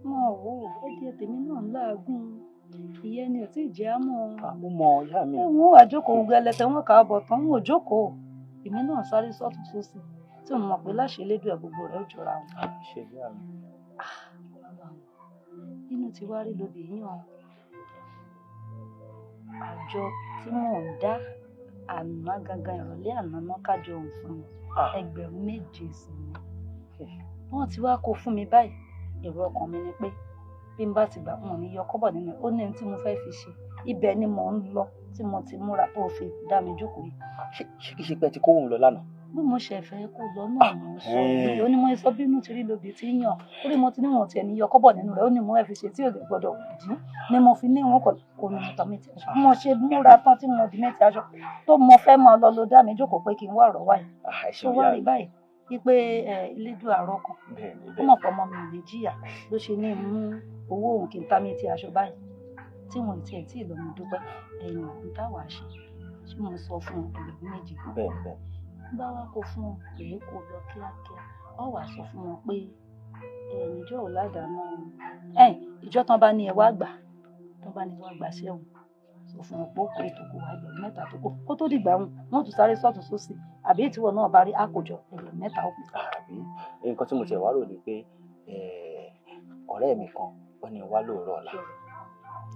Speaker 1: mo wò ó ẹdí tèmi náà ń láàgùn ìyẹn ni ò tí ì jẹ́ àmọ́.
Speaker 10: mo mọ ìyá mi.
Speaker 1: wọn wà jókòó gẹlẹtẹ wọn kà á bọ̀ tán wọn ò jókòó èmi náà sáré sọ́tún sósì tí mo mọ̀ pé láṣẹ Elédùà ẹ̀ gbogbo rẹ̀ ó jọra wọn.
Speaker 10: àṣẹ ìyá mi.
Speaker 1: inú ti wá rí lóbi yíyan àjọ tí mò ń dá àná gangan ìrọ̀lẹ́ àná náà kájọ òun fún mi 7,000 sí ni wọ́n ti wá kó fún mi báyìí èrò ọkàn mi ni pé bí n bá ti gbà wọn ní yọ kọ́bọ̀ nínú ó ní tí mo fẹ́ fi ṣe ibẹ̀ ni mò ń lọ tí mo ti múra tó fi dá mi jókòó yìí.
Speaker 10: ṣé kìí ṣe pé ẹ ti kó òun lọ lánàá.
Speaker 1: bí mo ṣe fẹ́ kó lọ náà mo ń sọ yìí ó ní mo sọ bínú ti rí lóbi tí yàn ó rí mo ti ní wọn tiẹ̀ ní yọ kọ́bọ̀ nínú rẹ̀ ó ní mo fẹ́ fi ṣe tí ò lè gbọ́dọ̀ dín ni mo fi ní wọn kò ní mọ̀tọ́ mi ti aṣọ mo ṣe múra tán tí mo di mẹ́tì aṣọ tó mo fẹ́ mọ lọ ló dá mi jókòó pé kí n wá ọ̀rọ̀ wáyé tó wá rí báyìí wípé Elédùà àárọ̀ kan ó mọ̀ pé ọmọ mi ò lè jìyà ló ṣe ní mú owó òun kí n tá mi ti aṣọ báyìí tí wọn tiẹ̀ tí ì lọ mi dúpẹ́ ẹ̀yìn òun táwa ṣe tí mo sọ fún ẹgbẹ̀rún 2.
Speaker 10: bẹ́ẹ̀
Speaker 1: bá wá kó fún wọn pé kó lọ kíákíá ọ wá sọ fún wọn pé ìjọ ò ládàáná ìjọ tán bá ní ẹ wá gbà tán bá ní wá gbà sẹ́wọ̀n sọ fún wọn pé ó pé ìtòkò wá 7 tó kù kó tó dìgbà wọn tún sáré sọ́tún sósì àbí ìtìwọ náà bá rí àkójọ 7 ó kù.
Speaker 10: àbí nǹkan tí mo tiẹ̀ wá rò ni pé ọ̀rẹ́ mi kan ó ní wá lóòrọ̀ ọ̀la.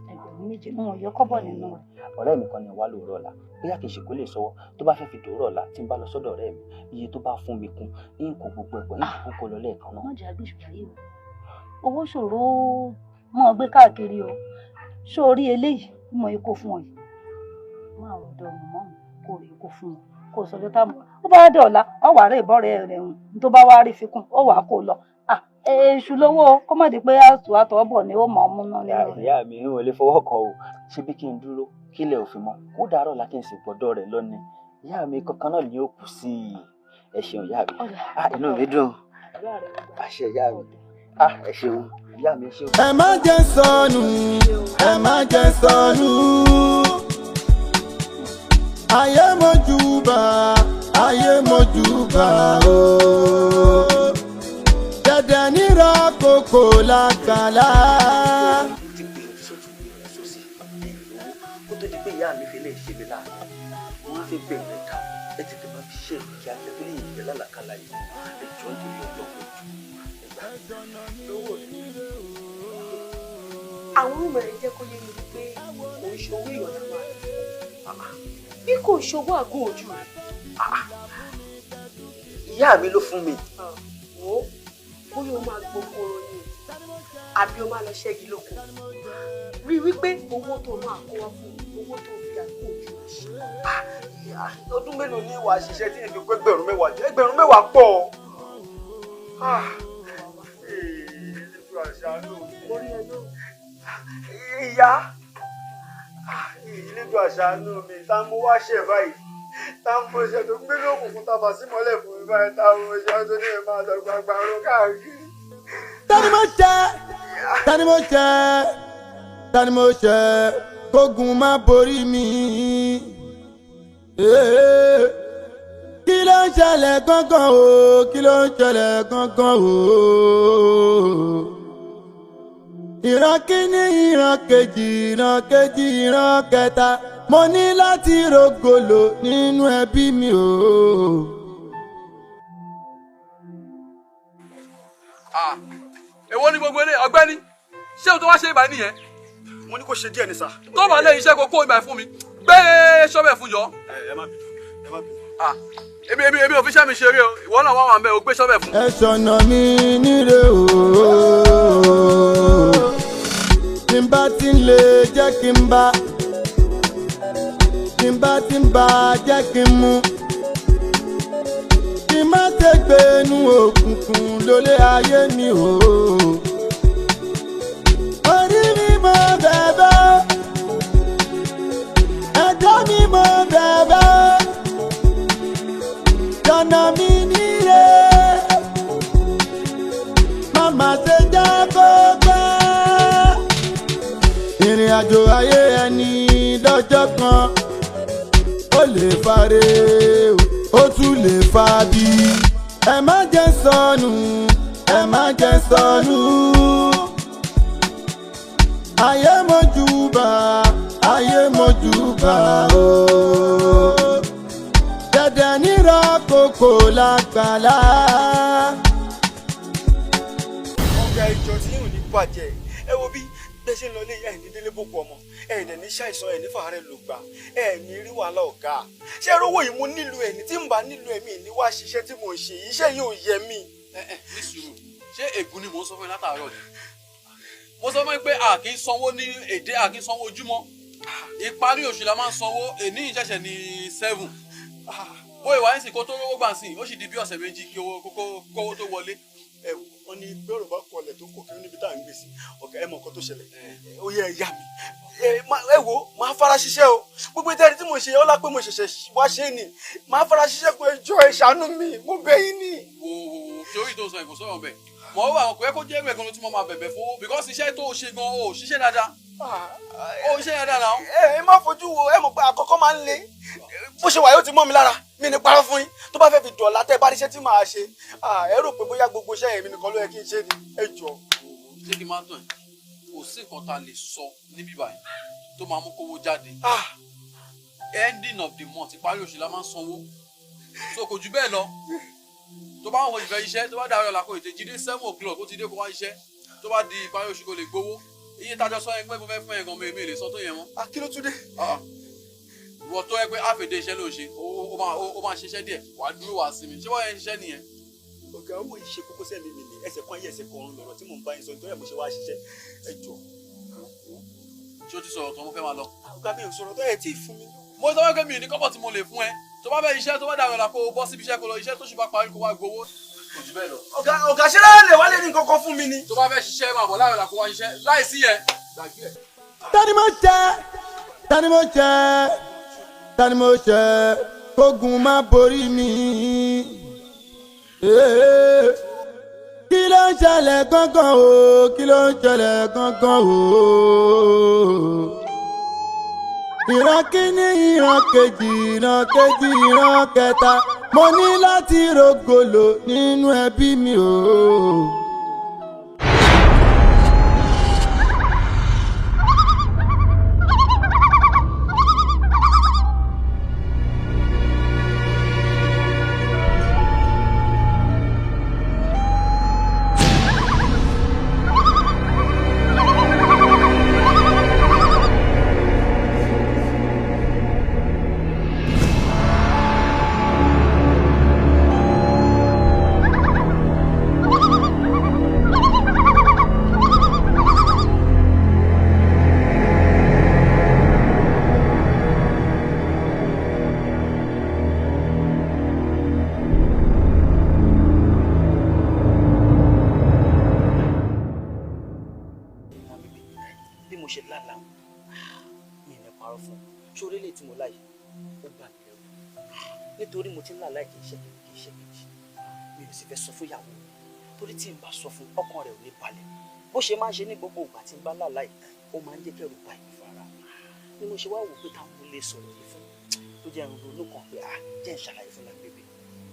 Speaker 1: 7,000 wọn yọ kọ́bọ̀ nínú rẹ̀.
Speaker 10: ọ̀rẹ́ mi kan ní wá lóòrọ̀ ọ̀la bóyá kì í ṣe kó lè sọ́wọ́ tó bá fẹ́ fi dòórọ̀ ọ̀la tí n bá lọ sọ́dọ̀ ọ̀rẹ́ mi iye tó bá fún mi kún ní kò gbogbo ẹ̀pọ̀ ní kókó lọ lẹ́ẹ̀kan náà.
Speaker 1: wọ́n jẹ́ agbésùn ayé o owó ṣòro mọ́ ọ gbé káàkiri o sórí eléyìí mọ ikó fún ọ yìí máa rò dọ̀nù mọ́ kó rí ikó fún ọ kó sọjọ́ tá mọ́ ó bá dé ọ̀la ọ wà rẹ̀ ìbọ̀rẹ̀ rẹ̀ hùn tó bá wá rí fikún ó wà á kó lọ èṣù lówó kó má di pé àtọ̀ bọ̀ ni ó mọ̀ ọ́mú náà nínú rẹ̀.
Speaker 10: ìyá mi ò lè fọwọ́ kàn o ṣé bí kí n dúró kílẹ̀ òfin mọ́ kó dàárọ̀ la kí n sì gbọ́dọ̀ rẹ̀ lọ́ni ìyá mi kankan náà ni ó kù sí i ẹ ṣeun ìyá mi inú mi dùn àṣẹ ìyá mi ẹ ṣeun ìyá mi ṣeun.
Speaker 11: ẹ má jẹ́ sọnù ẹ má jẹ́ sọnù ayé mojúbà ooo. Dẹ̀dẹ̀ nírọ̀ kòkò lákàlà.
Speaker 10: Kó tó di pé ìyá mi fi lè ṣe mi láàánú, wọ́n á fi bẹ̀rẹ̀ ẹ̀ka ẹ tètè máa fi ṣe kí a fẹ́ lè yẹ lálàkàlà yìí. Ẹjọ́ nítorí ọjọ́ kojú.
Speaker 9: Àwọn ọmọ rẹ̀ jẹ́ kó yé mi wípé kò ń ṣòwò ìyọ̀nà wa. Bí kò ṣòwò àgún ojú rẹ̀.
Speaker 10: Ìyá mi ló fún mi.
Speaker 9: Wo bóyá o máa gbókòrò ni àbí o máa lọ ṣẹ́gi lóko rí wípé owó tó máa kó wá fún owó tó fi àpò ojú ṣe.
Speaker 10: Ọdún mélòó ní ìwà ṣiṣẹ́ tí èmi pé 10,000 jẹ́ 10,000 pọ̀. Ìyá Elédùà ṣàánú mi tá mo wá ṣe báyìí tá mo ṣe tó gbé lókùnkùn tá bá sí mọ́lẹ̀ fún mi báyìí tá mo ṣe tó ní ẹ̀ máa lọ gbàgbà ró káàkiri.
Speaker 11: Tani mo ṣẹ̀ kógun má borí mi. Kí ló ń ṣẹlẹ̀ gangan o? Kí ló ń ṣẹlẹ̀ gangan o? Ìran kíní, ìran kejì, ìran kẹta. Mo ní láti rògòlò nínú ẹbí mi o.
Speaker 12: Èwo ni gbogbo ilé ọ̀gbẹ́ni ṣé o tó wá ṣe ìbàdí nìyẹn.
Speaker 5: Mo ní kó ṣe díẹ̀ ní sà.
Speaker 12: Tó bá lé iṣẹ́ kó ìbàdí fún mi gbé ṣọ́bẹ̀ fún jọ.
Speaker 5: Ẹ má bínú.
Speaker 12: Èmi ò fi ṣẹ́ mi ṣeré o ìwọ náà wà ń bẹ o gbé ṣọ́bẹ̀ fún.
Speaker 11: Ẹ ṣọ̀nà mi níre o. bá ti ń lè jẹ́ kí n bá tí n bá ti ń bá jẹ́ kí n mú kí n má ṣe gbénú òkùnkùn lólé ayé mi o. Orí mi mo bẹ̀bẹ̀ ẹ̀dá mi mo bẹ̀bẹ̀ jọ̀nà mi nílé màmá ṣe jẹ́ kó pẹ́. Ìrìn àjò ayé ẹni lọ́jọ́ kan ó lè fare ó tún lè fa bí. Ẹ má jẹ́ sọnù ẹ má jẹ́ sọnù. Ayé mojúbà ayé mojúbà o. Dẹ̀dẹ̀ nírọ̀ kòkò lágbàlá.
Speaker 5: Ọ̀gá ìjọ tí yóò ní bàjẹ́ ẹ wo bí bẹ́ẹ̀ ṣe ń lọ ilé ìyá ẹ̀ ní délé bòkú ọmọ ẹ̀ dẹ̀ ní ṣàìsàn ẹ̀ ní fàárẹ̀ ló gbà ẹ̀ ní rí wàhálà ọ̀gá. Ṣé rówó yìí mo nílò ẹ̀ ní tí n bá nílò ẹ̀mí ní wá ṣiṣẹ́ tí mo ń ṣe yìí iṣẹ́ yìí ò yẹ mí.
Speaker 12: Ní sùúrù ṣé ègún ni mò ń sọ fún ẹ látàárọ̀ ni mo sọ fún ẹ pé a kì í sanwó ní èdè a kì í sanwó ojúmọ́ ìparí oṣù la máa ń sanwó èní ìṣẹ̀ṣẹ̀ ní 7 bó ìwà ẹ̀sìn kó tó rówó gbà sí ó sì di bí ọ̀sẹ̀ méjì kí owó tó wọlé.
Speaker 5: Ẹ wọ́n ní bẹ́ẹ̀rù bá kọlẹ̀ tó kò kiri níbi tá à ń gbé sí ọ̀gá ẹ mọ̀ nǹkan tó ṣẹlẹ̀ ó yẹ ẹ̀yà mi ẹ wo máa fara ṣiṣẹ́ o gbogbo ìtẹ́rí tí mo ṣe ọlá pé mo ṣẹ̀ṣẹ̀ wá ṣe ni máa fara ṣiṣẹ́ pé ẹjọ́ ẹ ṣàánú mi mo bẹ̀ yín ni.
Speaker 12: wo sórí tó sọ ìkò sọ̀rọ̀ bẹ́ẹ̀ mọ̀ ó wà wọn kò yẹ kó jẹ́ ẹgbẹ́ gan-an tí mo máa bẹ̀bẹ̀ fowó because iṣẹ́ tó ṣe gan-an ò ṣiṣẹ́ dáadáa ó ṣiṣẹ́ dáadáa náà.
Speaker 5: Ẹ má fojú wo ẹ mọ̀ pé àkọ́kọ́ máa ń le bó ṣe wà yóò ti mọ́ mi lára mi ní parọ́ fún yín tó bá fẹ́ fi dọ̀la tẹ́ bá rí iṣẹ́ tí màá ṣe ẹ rò pé bóyá gbogbo iṣẹ́ yẹn mi nìkan ló yẹ kí n ṣe ni ẹ jọ.
Speaker 12: ṣé kí n máa tàn ẹ́ kò sí nǹkan tá a lè sọ níbí báyìí tó máa mú kówó jáde ending of the month ìparí oṣù la máa ń sanwó so kò jù bẹ́ẹ̀ lọ tó bá wọn ìfẹ́ iṣẹ́ tó bá dàrú ọ̀la kó ètè jíde 7 o'clock ó ti dé kó wá iṣẹ́ tó bá di ìparí oṣù kó lè gbowó iye tájọ sọ ẹgbẹ́ mo fẹ́ fún ẹ̀gàn mi lè sọ tó yẹn mọ́.
Speaker 5: Kí ló tún dé.
Speaker 12: ìwọ tó ẹgbẹ́ àfẹ̀dé iṣẹ́ ló ń ṣe ó máa ṣiṣẹ́ díẹ̀ wàá dúró wàá sinmi ṣé wọ́n yẹn ń ṣiṣẹ́ nìyẹn.
Speaker 5: Ọ̀gá owó ìṣe kókó sẹ́mi mi ni ẹsẹ̀ kan ayé ẹsẹ̀ kan ọ̀run lọ̀rọ̀ tí mò ń bá yín sọ nítorí ẹ̀ mo ṣe wá ṣiṣẹ́ ẹ jọ.
Speaker 12: ṣé o ti sọ̀rọ̀ tó mo fẹ́ máa lọ.
Speaker 5: Ọ̀gá mi ò sọ̀rọ̀ tó ẹ̀ tí ì fún mi.
Speaker 12: mo sọ wípé mi ò ní kọ́bọ̀ tí mo lè fún ẹ tó bá fẹ́ iṣẹ́ tó bá dàrú ọ̀la kó o bọ́ síbi iṣẹ́ kó lọ iṣẹ́ tó ṣì bá parí kó wá gbowó kò jù bẹ́ẹ̀ lọ.
Speaker 5: Ọ̀gá ṣe láyé lè wá lè ní nǹkan kan fún mi ni.
Speaker 12: tó bá fẹ́ ṣiṣẹ́ máa bọ̀ láàrin ọ̀la kó wá ṣiṣẹ́ láì sí yẹn gbàgbé ẹ̀.
Speaker 11: Tani mo jẹ́ tani mo jẹ́ tani mo jẹ́ kógun má borí mi. Kí ló ń ṣẹlẹ̀ gangan o kí ló ń ṣẹlẹ̀ gangan o. Ìran kíní ìran kejì ìran kejì ìran kẹta mo ní láti rògòlò nínú ẹbí mi o.
Speaker 10: nítorí mo ti ń là láì kì í ṣe kejì mi ò sì fẹ́ sọ fún ìyàwó torí tí n bá sọ fún ọkàn rẹ̀ ò ní balẹ̀ bó ṣe máa ń ṣe ní gbogbo ìgbà tí n bá là láì ó máa ń jẹ́ kẹ́rù bà mí fara ni mo ṣe wá wò pé táwọn lè sọ̀rọ̀ yìí fún tó jẹ́ ronú kan pé jẹ́ ń ṣàlàyé fún lágbègbè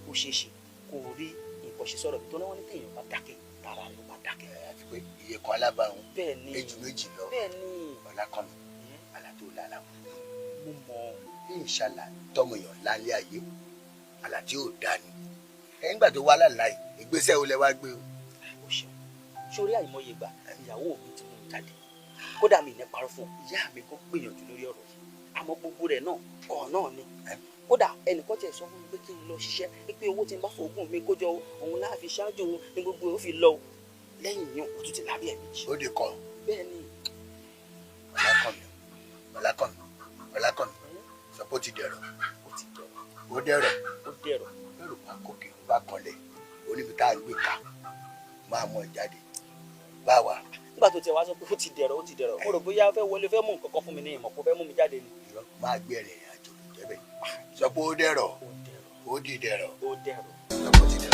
Speaker 10: ó ṣeé ṣe kó rí nǹkan ṣe sọ̀rọ̀ tó náà wọ́n ní téèyàn bá dákẹ́ tara ló bá dákẹ́.
Speaker 13: àti pé iye kan alábàáhùn
Speaker 10: bẹ́ẹ̀ni
Speaker 13: méjì méjì lọ ọ̀làkànnì àlàtò làlà mo mọ bí ìṣàlà tọmọyàn lálẹ́ ayé àlà tí ò dání ẹ̀yìn gbà tó wá láláì ìgbésẹ̀ wo lẹ wá gbé o.
Speaker 10: ó ṣeun sórí àìmọye ìgbà ìyàwó mi ti mú jáde kódà mi ní parọ́ fún ìyá mi kó gbìyànjú lórí ọ̀rọ̀ yìí àmọ́ gbogbo rẹ̀ náà kọ̀ náà ni kódà ẹnìkan tiẹ̀ sọ fún mi pé kí n lọ ṣiṣẹ́ pé owó tí n bá fòógùn mi kójọ òun láàfin ṣáájú òun ní gbogbo ó fi lọ lẹ́yìn yàn ó tún ti lábẹ́ ẹ̀ méjì.
Speaker 13: ó di kan.
Speaker 10: bẹ́ẹ̀ ni.
Speaker 13: Ọlákànmí sọ pé ó ti dẹ̀rọ̀ ó dẹ̀rọ̀ lẹ́rù bá kókè ló bá kanlẹ̀ oníbi tá a gbé ká máa mọ ìjáde báwa.
Speaker 10: nígbà tó tiẹ̀ wá sọ pé ó ti dẹ̀rọ̀ mo rò bóyá fẹ́ wọlé fẹ́ mú nǹkan kan fún mi ní ìmọ̀ kó fẹ́ mú mi jáde ni.
Speaker 13: máa gbé ẹ̀rìn àjò jẹ́bẹ̀ sọ pé ó dẹ̀rọ̀ ó di dẹ̀rọ̀.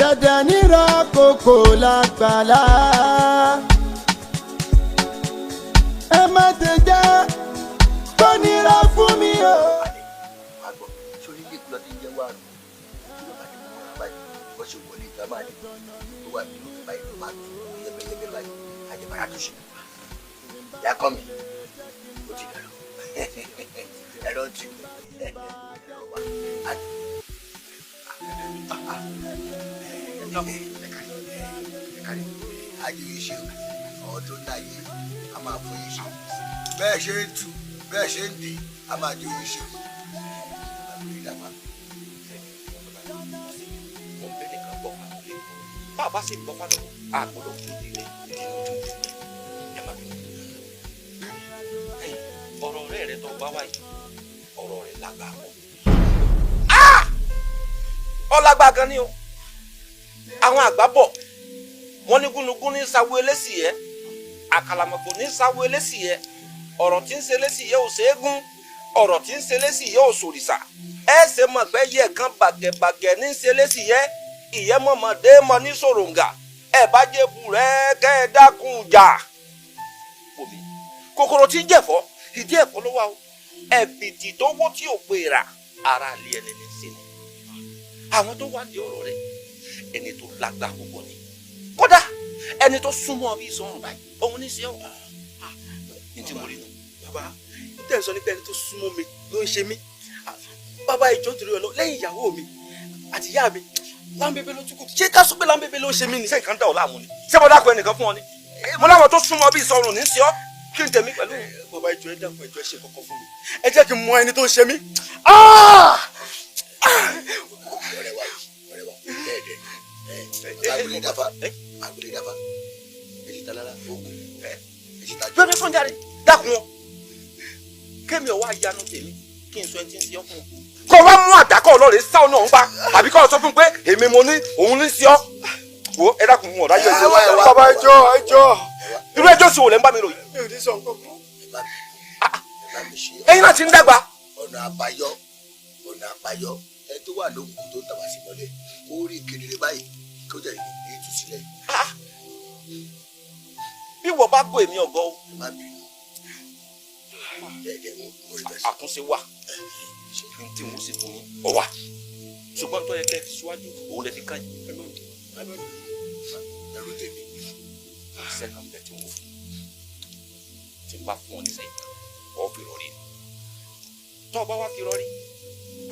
Speaker 11: dẹ̀dẹ̀ nírọ̀ kòkò lágbàlá ẹ má ti jẹ́ kó nira fún mi o.
Speaker 13: àgbọ̀ sórí ilé ìkúlọ̀ tí ń jẹ́ wà nù kí ló bá ti mú ọ̀rọ̀ báyìí bó ṣe wọlé ìgbà máa ní tó wà nínú ìgbà báyìí ló máa tún yẹ́bẹ́yẹ́bẹ́ báyìí àjẹbára tó ṣe. ìyá kọ́ mi ó ti dẹ̀rọ̀ ẹ̀rọ ti ajé yìí ṣe ọdún láyé a máa fún yìí ṣe bẹ́ẹ̀ ṣe ń tu bẹ́ẹ̀ ṣe ń dè a máa jó yìí ṣe.
Speaker 10: bàbá sì bọ́ fún mi àgbọ̀dọ̀ fún ìdílé ìdílé ojú ẹ má bínú. ọ̀rọ̀ rẹ̀ tó bá wáyé ọ̀rọ̀ rẹ̀ lágbàá pọ̀. ọlágbá gan ni o àwọn àgbà bọ̀ wọ́n ní gúnugún ní sáwó eléṣì yẹ àkàlàmọ̀gbò ní sáwó eléṣì yẹ ọ̀rọ̀ tí ń ṣe eléṣì yẹ ò ṣeégún ọ̀rọ̀ tí ń ṣe eléṣì yẹ ò ṣòrìṣà ẹ ṣe mọ̀ pé yẹ kan bàgẹ̀bàgẹ̀ ní ṣe eléṣì yẹ ìyẹn mọ̀mọ́dé mọ ní ṣòròǹgà ẹ bá jẹ́ bù rẹ kẹ́ ẹ dákun jà omi kòkòrò tí ń jẹ̀fọ́ ìdí ẹ̀fọ́ ló wà o ẹ̀bìtì tó wó tí ò pè rà ara lé ẹni ní sí ni àwọn tó wá di ọ̀rọ̀ rẹ̀ ẹni tó lágbá púpọ̀ ni kódà ẹni tó súnmọ́ bí sọ̀rọ̀ báyìí òun ní sí ọ́ ní tí mo rí nù.
Speaker 5: bàbá tẹ̀ ń sọ nípa ẹni tó súnmọ́ mi ló ń ṣe mí bàbá ìjọ torí ọlọ lẹ́yìn ìyàwó mi àti ìyá mi láńbébé ló túkù ṣé ká sọ pé láńbébé ló ṣe mí ni.
Speaker 10: ṣé nǹkan dà ọ́ láàmú ni ṣé mo dákun ẹnìkan fún ọ ni mo láwọn tó súnmọ́ bí sọ̀rọ̀ ní sí ọ́ kí n tẹ̀mí pẹ̀lú.
Speaker 5: bàbá ìjọ ẹ dákun ẹjọ ẹ ṣe kọ́kọ́ fún mi ẹ jẹ́ kí n mọ ẹni tó ń ṣe mí.
Speaker 13: agbolé dafa èyí talára ogun èyí tajú.
Speaker 10: bẹ́ẹ̀ni fún jáde dákun ọ kémi ọwọ́ ayanu tèmi kí n sọ ẹni tí ń sí ọ fún ọ. kọ́ wá mú àdákọ́ ọlọ́rẹ̀ sáwọn náà ń bá àbí kọ́ ọ sọ fún un pé èmi mo ní òun ní sí ọ. wo ẹ dákun mú ọ̀dájú ẹ̀ sẹ́wọ́.
Speaker 5: bàbá ẹjọ́
Speaker 10: irú ẹjọ́ sì wò lẹ́ ń bá mi rò yìí.
Speaker 5: mi ò ní sọ nǹkan kan.
Speaker 10: ẹ̀yin náà ti ń dàgbà.
Speaker 13: ọ̀nà àbáyọ ẹ tó wà lókùnkùn tó tàbá sí mọ́lẹ̀ ó rí kedere báyìí kó jẹ́ ìdí ìtúsílẹ̀.
Speaker 10: bí wọ́n bá gbọ́ èmi ọ̀gọ́ o.
Speaker 13: má bínú dẹ́ẹ̀dẹ́ mo rí bẹ́ẹ̀.
Speaker 10: àtúnṣe wà ní tí mo sì fún ọ wà ṣùgbọ́n tó yẹ kẹ́ ẹ fi síwájú òun lè fi kàn yín.
Speaker 13: ẹrù tèmi.
Speaker 10: sẹ́kàn bẹ́ẹ̀ tí mo fún tí n bá fún ọ ní sẹ́yìn ọ fi rọrí tó o bá wá fi rọrí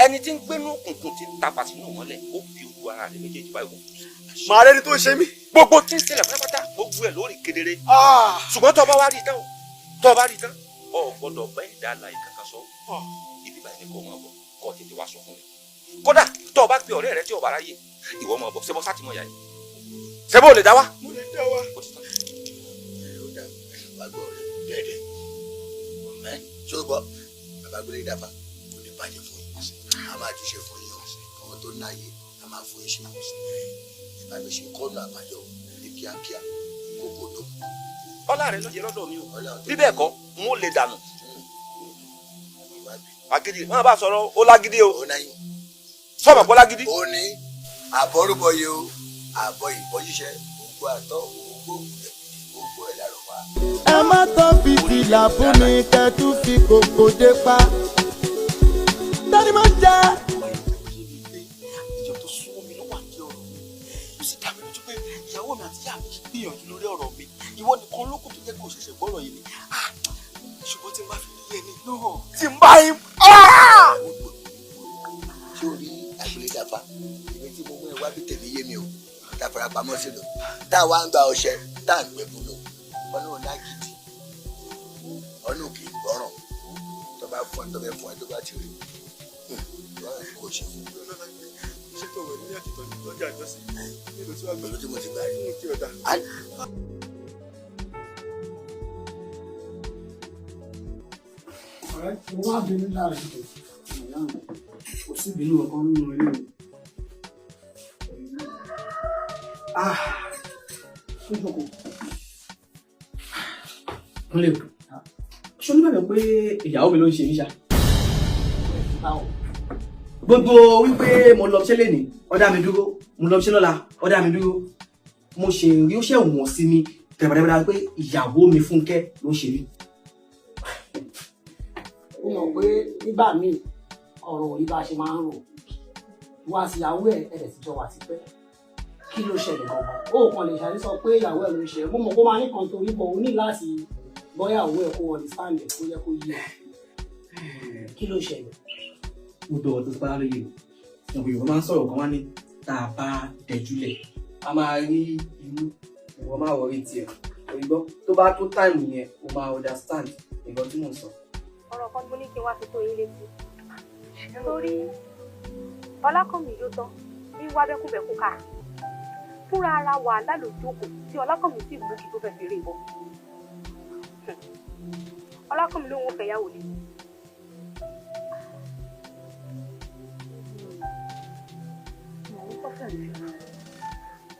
Speaker 10: ẹni tí ń gbénú òkùnkùn ti tàpá sínú mọ́lẹ̀ ó fi ojú ara rẹ̀ méjèèjì báyìí wò.
Speaker 5: màá rẹ́ni tó ń ṣe mí.
Speaker 10: gbogbo tí ń ṣẹlẹ̀ pátápátá gbogbo ẹ̀ lórí kedere. ṣùgbọ́n tó o bá wá rí i tán o gbọ́dọ̀ bá ìdá àlàyé kankan sọ ibi báyìí ni kò máa bọ̀ kó o tètè wá sọ fún mi. kódà tó o bá pe ọ̀rẹ́ rẹ tí o bá ráyè ìwọ máa bọ̀ ṣebọ́ sátìmọ̀ yà yìí ṣebọ́ ò lè dá wá.
Speaker 5: mo lè dá wá.
Speaker 13: ṣùgbọ́n babagbélé dàbà kò ní bàjẹ́ fún yín a máa ti ṣe fún yín ọmọ tó náyé a máa fún yín ṣe ìbámu ṣe kọ́nà àbáyọ ní kíákíá kókó tó.
Speaker 10: ọlá rẹ ló jẹ lọ́dọ̀ mi o bí bẹ́ẹ̀ kọ́ n ó lè dànù. agídí wọn bá sọ̀rọ̀ ó lágídí o sọ̀rọ̀ kó lágídí.
Speaker 13: ó ní àbọ̀rúbọyé o àbọ̀ ìbọn ṣiṣẹ́ gbogbo àtọ́ gbogbo ẹ̀ lárọ̀ wá.
Speaker 11: ẹ má tán fi fìlà fún mi kẹtù fi kòkò dé pa tani máa jẹ.
Speaker 5: ìjọ tó súnmọ́ mi ló wà ní ọ̀rọ̀ mo sì dá mi lójú pé ìyàwó mi àti ìyá mi gbìyànjú lórí ọ̀rọ̀ mi ìwọ nìkan ló kù tó jẹ́ kó ṣẹ̀ṣẹ̀ gbọ́rọ̀ yìí ni ṣùgbọ́n tí n bá fi ní ẹni náà tí n bá yín.
Speaker 13: ṣé o rí àgbélé dàbà ìwé tí mo mú ẹ wá bí tèmi yé mi o tá a fara pamọ́ sí lò tá a wá ń gba ọṣẹ tá a ń gbẹ bùnú ọ̀nà ọ̀nà gidi ọ̀nà òkè ìgbọ́ràn tó bá fún ẹ tó bẹ fún ẹ tó bá ti rí lọ́rọ̀ kò ṣe fún mi.
Speaker 5: ṣé tó wẹ̀ ní àtìtọ́ ní ọjọ́ àjọsìn nílò tí wàá gbẹ.
Speaker 13: pẹ̀lú tí mo ti gbà rí.
Speaker 5: kí ọ̀dà.
Speaker 2: mo wá bínú láàrin tó kò sí ìbínú ọkàn nínú ilé mi. Ó jókòó. Wọ́n lè ṣó níbẹ̀rẹ̀ pé ìyàwó mi ló ń ṣe níṣà. Gbogbo wípé mo lọ ṣẹ́ lénìí, ó dá mi dúró, mo lọ ṣẹ́ lọ́la, ó dá mi dúró. Mo ṣe rí ó ṣe wọ̀n sí mi tẹ̀bẹ̀tẹ̀bẹ̀tẹ̀ pé ìyàwó mi Fúnkẹ́ ló ṣe mí.
Speaker 14: Ó mọ̀ pé nígbà míì ọ̀rọ̀ yìí bá ṣe máa ń rò wá sí ìyàwó ẹ̀ ẹ̀ sì jọ wà tipẹ́. Kí ló ṣẹlẹ̀ gangan? Ó kàn lè ṣàlẹ́ sọ pé ìyàwó ẹ̀ ló ṣe. Mo mọ̀ kó máa ní kan torí bọ̀ ó ní láti bọ́yàwó ẹ̀ kó understand ẹ̀ kó yẹ kó yé ẹ̀. Kí ló ṣẹlẹ̀?
Speaker 5: Mo dọ̀wọ́ tó bá lóye. Ọ̀pọ̀ Yorùbá máa ń sọ̀rọ̀ kan wá ní tá a bá dẹjúlẹ̀. A máa rí inú ìwọ máa wọrí tiẹ̀. Òyìnbó tó bá tó táìmù yẹn, o máa understand nǹkan tí mò ń sọ.
Speaker 9: Ọ̀rọ̀ kan mo ní kí n wá fi tó yín létí. Torí Ọlákànmí yóò tán ní wá bẹ́kúbẹ́kú ká. Fúnra ara wàhálà ló jókòó tí Ọlákànmí sì mú kí tó fẹ́ fi rí ìbọn. Ọlákànmí ló ń wọ́n fẹ̀yàwó lé.
Speaker 1: Mo ń kọ́ fẹ̀mí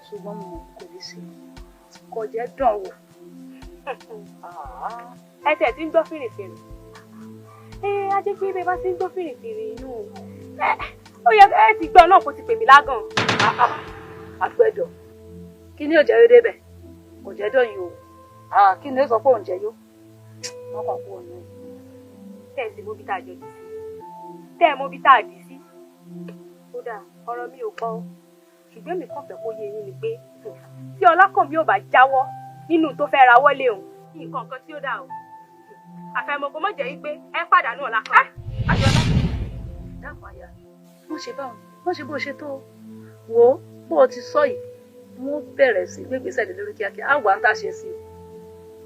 Speaker 1: ṣùgbọ́n mo kò ní sí kò jẹ́ dán wò.
Speaker 9: Ẹ tẹ̀ tí ń gbọ́ fìrìfìrì. Ajé pé bẹ́ẹ̀ bá ti ń gbọ́ fìrìfìrì inú. Ó yẹ ẹ ti gbọ́ náà kó ti pè mí lágàn.
Speaker 1: Àgbẹ̀dọ̀ kí ni òjẹ́ rédé bẹ̀ kò jẹ́ dọ̀yìn o. Kí ni ó sọ pé òun jẹ yó wọ́n kàn kú ọ̀nà ẹ̀.
Speaker 9: Tẹ́ ẹ sì mú bí tá a jọ dì sí. Tẹ́ ẹ mú bí tá a dì sí. Kódà ọ̀rọ̀ mi ò pọ̀ ṣùgbọ́n mi kàn fẹ́ kó yé yín ni pé tí Ọlákànmí ò bá jáwọ́ nínú tó fẹ́ ra wọlé òun nǹkan kan tí ó dà o. Àfẹ́mọ̀ kò mọ̀ jẹ́ wípé ẹ pàdánù Ọlákànmí.
Speaker 1: Àjọlá dákun àyà wọ́n ṣe báwọn wọ́n ṣe bó ṣe tó wò ó bó o ti sọ yìí wọ́n bẹ̀rẹ̀ sí gbégbèsè lé lórí kíákíá àwa ń tàṣe sí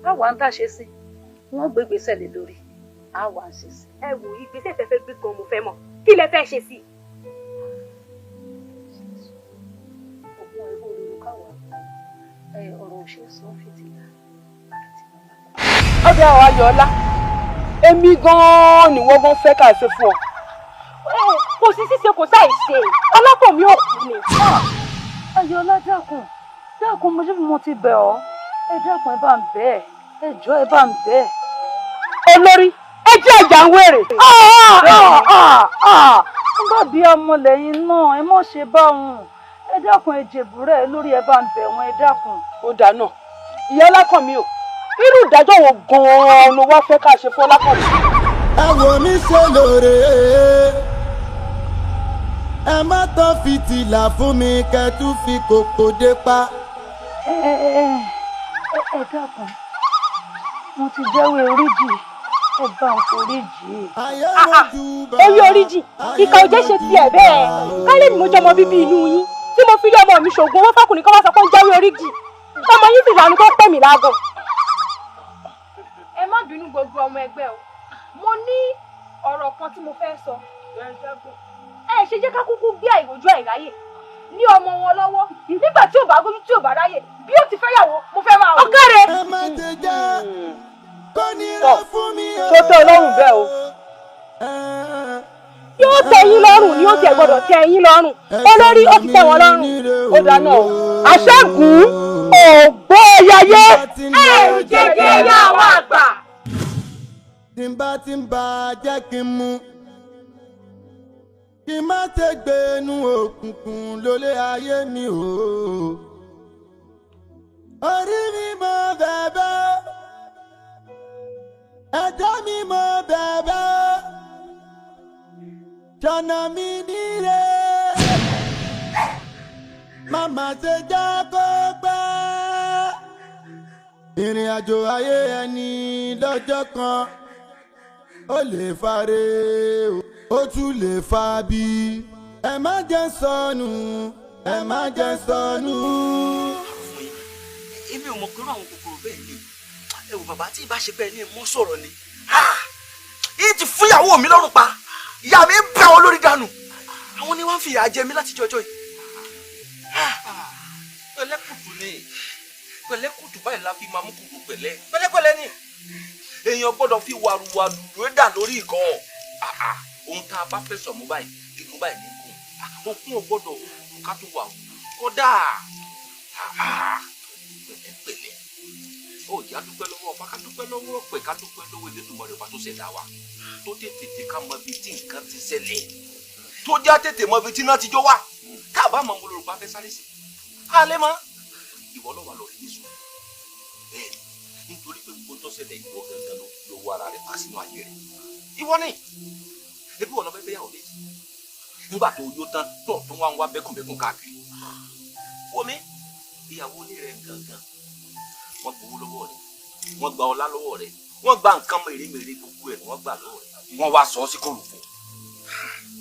Speaker 1: àwa ń tàṣe sí wọ́n gbégbèsè lé lórí àwa ń ṣe sí.
Speaker 9: Ẹ wò ìgbésẹ̀ tẹ́ fẹ́ gbé gan mo fẹ́ mọ̀ kí lẹ fẹ́ ṣe sí.
Speaker 1: Ògùn ẹ̀rọ olóró káwa ọ̀rọ̀ òṣèṣọ́ fìtìlá.
Speaker 3: Ọbẹ̀ àwọn Ayọ̀ọ́lá èmi gan-an ni wọ́n gan fẹ́ ká ṣe fún ọ.
Speaker 9: Kò sí ṣíṣe kò sáì ṣe Ọlákànmí ò kú ni.
Speaker 1: Ayọ̀ọ́lá dákun mo ti bẹ̀ ọ́ ẹ dákun ẹ bá ń bẹ̀ ẹ jọ̀ọ́ ẹ bá ń bẹ̀.
Speaker 3: Olórí ẹ jẹ́ ẹ̀jà ń wèrè.
Speaker 1: Bá bí ọmọ lẹ́yìn náà ẹ mọ̀ ṣe báwọn ẹ dákun ẹ jèbúrẹ́ lórí ẹ bá ń bẹ̀ wọ́n ẹ dákun.
Speaker 3: Ó dáná ìyá Ọlákànmí o irú ìdájọ́ wo gan-an ló wá fẹ́ ká ṣe fún Ọlákànmí.
Speaker 11: Ẹ wò mí ṣe lóore ẹ má tán fìtílà fún mi kẹtù fi kòkò dé pa.
Speaker 1: Ẹ dákun mo ti jẹ́wé oríjì ẹ bá ń foríjì.
Speaker 9: Èyí oríjì ìkà òjé ṣe tiẹ̀ bẹ́ẹ̀ kálẹ̀ ni mo jọmọ bíbí inú yín tí mo fi lé ọmọ mi ṣògùn owó fọkùnrin kan wá sọ pé ń jẹ́wé oríjì tọmọ yín sì lànà tó pè mí lágàn. Ẹ má bínú gbogbo ọmọ ẹgbẹ́ o mo ní ọ̀rọ̀ kan tí mo fẹ́ sọ. Ẹ ṣe jẹ́ ká kúkú gbé àìrójú àìráyè ní ọmọ wọn lọ́wọ́ nígbà tí ò bá gójú tí ò bá ráyè bí ó ti fẹ́yàwó mo fẹ́ máa wò. Ọ̀kẹ́rẹ́.
Speaker 11: Ẹ má ṣe jẹ́ kó nira fún mi o.
Speaker 3: Tó tẹ́ ọlọ́run bẹ́ẹ̀ o.
Speaker 9: Yóò tẹ́ yín lọ́rùn ni ó tiẹ̀ gbọ́dọ̀ tẹ́ yín lọ́rùn olórí ó ti tẹ́ wọn lọ́rùn.
Speaker 3: Ó dáná o aṣẹ́gun ògbóyayé.
Speaker 9: Ẹ̀rù jẹjẹ yá àwọn àgbà.
Speaker 11: Tí ń bá jẹ́ kí n mú kí n má ṣe gbénu òkùnkùn lólé ayé mi o. Orí mi mọ bẹ̀bẹ̀ ẹ̀dá mi mọ bẹ̀bẹ̀ jọ̀nà mi nílé màmá ṣe jẹ́ kó pẹ́. Ìrìn àjò ayé ẹni lọ́jọ́ kan ó lè fare ó tún lè fa bí. Ẹ má jẹ́ sọnù ẹ má jẹ́ sọnù.
Speaker 6: Èmi ò mọ̀ pé àwọn kòkòrò bẹ́ẹ̀ ni ẹ wò bàbá tí ìbá ṣe bẹ́ẹ̀ ni mọ́ sọ̀rọ̀ ni yìí ti fún ìyàwó mi lọ́rùn pa ìyá mi ń bẹ wọn lórí dànù àwọn ni wọ́n fi ìyà jẹ mí láti jọjọ́ yìí.
Speaker 15: Pẹ̀lẹ́kùtù ni pẹ̀lẹ́kùtù báyìí la fi máa mú kùkù pẹ̀lẹ́ pẹ̀lẹ́pẹ̀lẹ́ ni èèyàn gbọ́dọ̀ fi wàrúwàrú lódà lórí ìkọ́ ohun tá a bá fẹ́ sọ̀mú báyìí kíkún báyìí ní kùn òkun ò gbọ́dọ̀ ká tó wà kódà pẹ̀lẹ́ ó yá dúpẹ́ lọ́wọ́ ọba ká dúpẹ́ lọ́wọ́ ọ̀pẹ ká dúpẹ́ lọ́wọ́ Elédùmarè ọba tó ṣẹ̀dá wa tó tètè ká mọ ibi tí nǹkan ti ṣẹlẹ̀ tó já tètè mọ ibi tí náà ti jó wá tá a bá mọ mo lórúkọ afẹ́ sáré sí alẹ́ mọ́ ìwọ lọ́wọ́ lọ rí Jésù bẹ́ẹ̀ nítorí pé gbogbo tó ṣẹlẹ̀ ìwọ gangan ló wọ ara rẹ̀ pa sínú ayé rẹ̀ ìwọ ni ebi wọn lọ fẹ́ fẹ́ yàwó méjì nígbà tó yó tán tó tún wá ń wá bẹ́kùnbẹ́kùn káàkiri omi ìyàwó ilé rẹ̀ gangan wọ́n gbowó lọ́wọ́ rẹ̀ wọ́n gba ọlá lọ́wọ́ rẹ̀ wọ́n gba nǹkan mèremère gbogbo ẹ̀ wọ́n gbà lọ́wọ́ rẹ̀ wọ́n wá sọ ọ́ sí kòròfò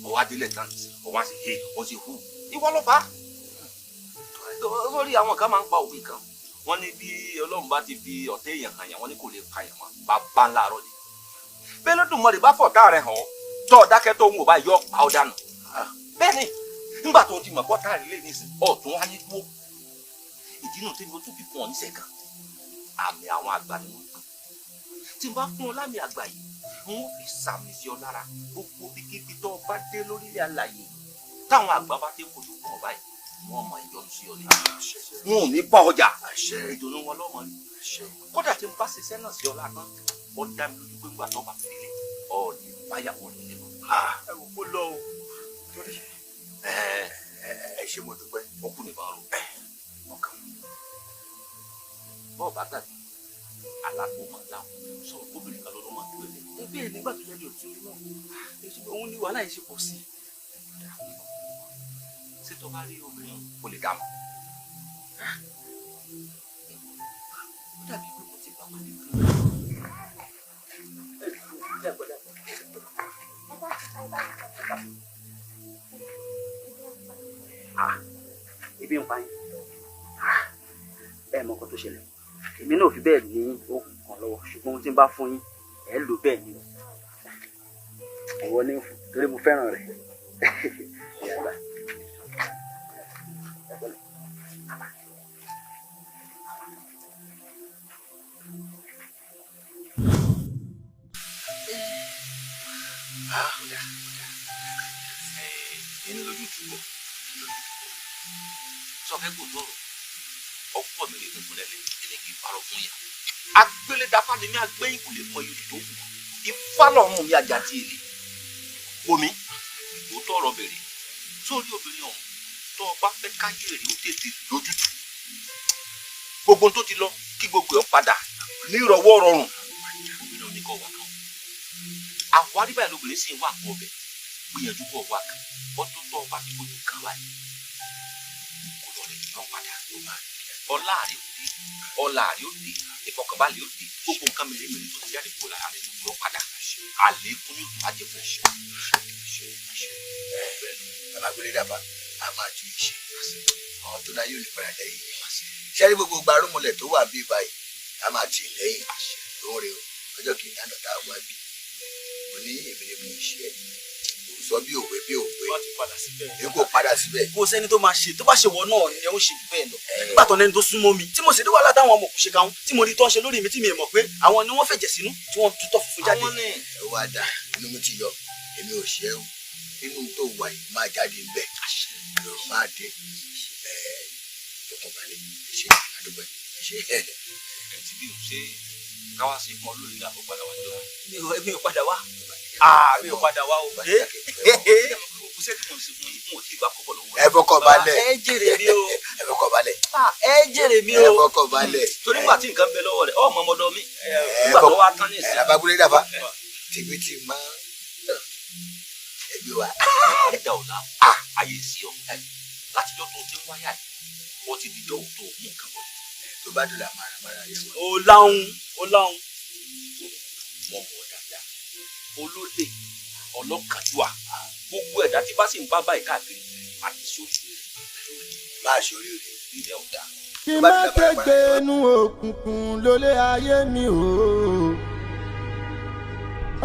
Speaker 15: ọwọ́ adélẹ̀ tán ọwọ́ àti he wọ́n sì hù ìwọ ló bá lórí àwọn kan máa ń pa òwe kan wọ́n ní bí Ọlọ́run bá ti fi ọ̀tẹ̀ èèyàn hàn yàn wọ́n ní kò lè pa yàn mọ́ bàbá ńlá rọ ni bẹ́ẹ̀ lódùmarè bá fọ̀tá rẹ̀ hàn tó ọ̀dákẹ́ tó ń wò báyìí yọ pa ọ́ dànù bẹ́ẹ̀ ni nígbà tó ti mọ̀ pọ́tà rẹ̀ lé nísìn ọ̀tún wáyé dúró ìdí nù tí mo tún fi fún ọ níṣẹ́ kan àmì àwọn àgbà ni wọ́n tí n bá fún ọ lámì àgbà yìí wọ́n fi sàmì sí ọ lára gbogbo bíkíbi tó bá dé lórílẹ̀ àlàyé táwọn àgbà bá dé kojú fún ọ báyìí wọ́n mọ ìyọnu sí ọ ní wọn ò ní bá ọjà ìdùnnú wọn lọ́mọ ni kódà tí n bá ṣiṣẹ́ náà sí ọ lára ó dá mi lójú pé ńgbà tó bá fi délé ọ ní báyàwó rẹ nínú.
Speaker 13: ẹ wò ó lọ o torí ẹ ṣe mo dúpẹ́
Speaker 15: ó kù nìbọn rò ọkàn bọ́ọ̀ bá gbàgbé alákòómọ láwọn sọ obìnrin kan lọ́dún máa ń dúró lé bẹ́ẹ̀ nígbà tó yẹ ní òtún rí náà òun ní wàhálà yìí ṣe pọ̀ sí i ṣé tó bá rí obìnrin kò lè dààmú ó dàbí pé kò ti bá wà nínú
Speaker 10: ibi ń pa yín ẹ mọ nǹkan tó ṣẹlẹ̀ èmi náà ò fi bẹ́ẹ̀ ní oògùn kan lọ́wọ́ ṣùgbọ́n ohun tí ń bá fún yín ẹ lò bẹ́ẹ̀ ni ọwọ́ ní fún torí mo fẹ́ràn rẹ̀ yàrá.
Speaker 15: ẹni lójú túbọ̀ sọ fẹ́ kò tọrọ ọ̀pọ̀ mi lè fún fúnlẹ̀ lẹ́yìn kí n parọ́ fún yà agbélédafá ni mi agbẹ́yìn kò lè mọ iye tó kù ifá lọ́rùn mi àjà tí èlé omi ìgbó tọrọ bèrè sórí obìnrin ọ̀hún tó o bá fẹ́ káyé rè ó tètè lójútù gbogbo tó ti lọ kí gbogbo ẹ̀ padà ní ìrọ̀wọ́ rọrùn obìnrin oníkọ̀ wà kan àwárí báyìí lóbìnrin sì ń wà kọ́ ọbẹ̀ gbìyànjú kọ́ wà kan ọdún tó ọba tí kò ní kàn wáyé kò lọ rẹ̀ lọ́ padà ló máa ọlá rẹ̀ ó dé ọlá rẹ̀ ó dé ìfọkànbalẹ̀ ó dé gbogbo nǹkan mèremère tó ti jáde kó lára rẹ̀ ló padà àlékún ní òtún ajẹ́ fún
Speaker 13: bàbá gbélé dàbà a máa tún ìṣe àwọn tó náà yóò lè padà lẹ́yìn ṣẹ́rí gbogbo gbarumọlẹ̀ tó wà bí báyìí a máa tì lẹ́yìn lóhùn rẹ̀ ọjọ́ kìíní àná tá a wá bí mo ní èmi ni mo ń ṣe ẹ̀ sọ bí òwe n kò padà síbẹ̀.
Speaker 5: kò sẹ́ni tó máa ṣe tó bá ṣe wọ náà ni ó ṣe bẹ́ẹ̀ lọ. nígbà tó lẹ́ni tó súnmọ́ mi tí mo sì rí wàhálà táwọn ọmọ kò ṣe káwọn tí mo rí tó ń ṣe lórí mi tí mi mọ̀ pé àwọn ni wọ́n fẹ̀jẹ̀ sínú tí wọ́n tutọ́ funfun jáde.
Speaker 13: àwọn ní ẹ wá dà inú mi ti yọ èmi ò ṣe é o inú tó wà yìí máa jáde ń bẹ̀ lọ́rọ̀ máa dé fọkànbalẹ̀ ṣe àdúgbò ṣe
Speaker 15: ẹ ti bí o ṣe káwá sí fún ọ lórí ìlànà padà wá jọ
Speaker 5: mi ò padà wá mi ò padà wá o.
Speaker 13: ẹ fọkàn balẹ̀
Speaker 5: ẹ jèrè mi o
Speaker 13: ẹ fọkàn balẹ̀
Speaker 5: ẹ jèrè mi o
Speaker 13: ẹ fọkàn balẹ̀
Speaker 15: torí wà tí nǹkan bẹ lọ́wọ́ rẹ̀ ọmọ ọmọdé mi nígbà tó wá tán ní ìsìn.
Speaker 13: abagulé dàbà tìbí tí máa ẹbí wa.
Speaker 15: ẹja ò la ayé sí ọ látijọ́ tó ti ń wáyà yìí wọ́n ti dìjọ́ tó mú nǹkan bọ̀.
Speaker 13: tó bá dùn làmàrà yà wá.
Speaker 5: ó láhùn
Speaker 15: mọ̀ mọ̀ dáadáa olólè ọlọ́kàdúà gbogbo ẹ̀dá tí bá sì ń bá báyìí káàkiri àti sórí
Speaker 13: máa ṣorí rẹ
Speaker 15: ilẹ̀ ọ̀dà.
Speaker 11: kí má tẹ́gbẹ́ inú òkùnkùn lólé ayé mi o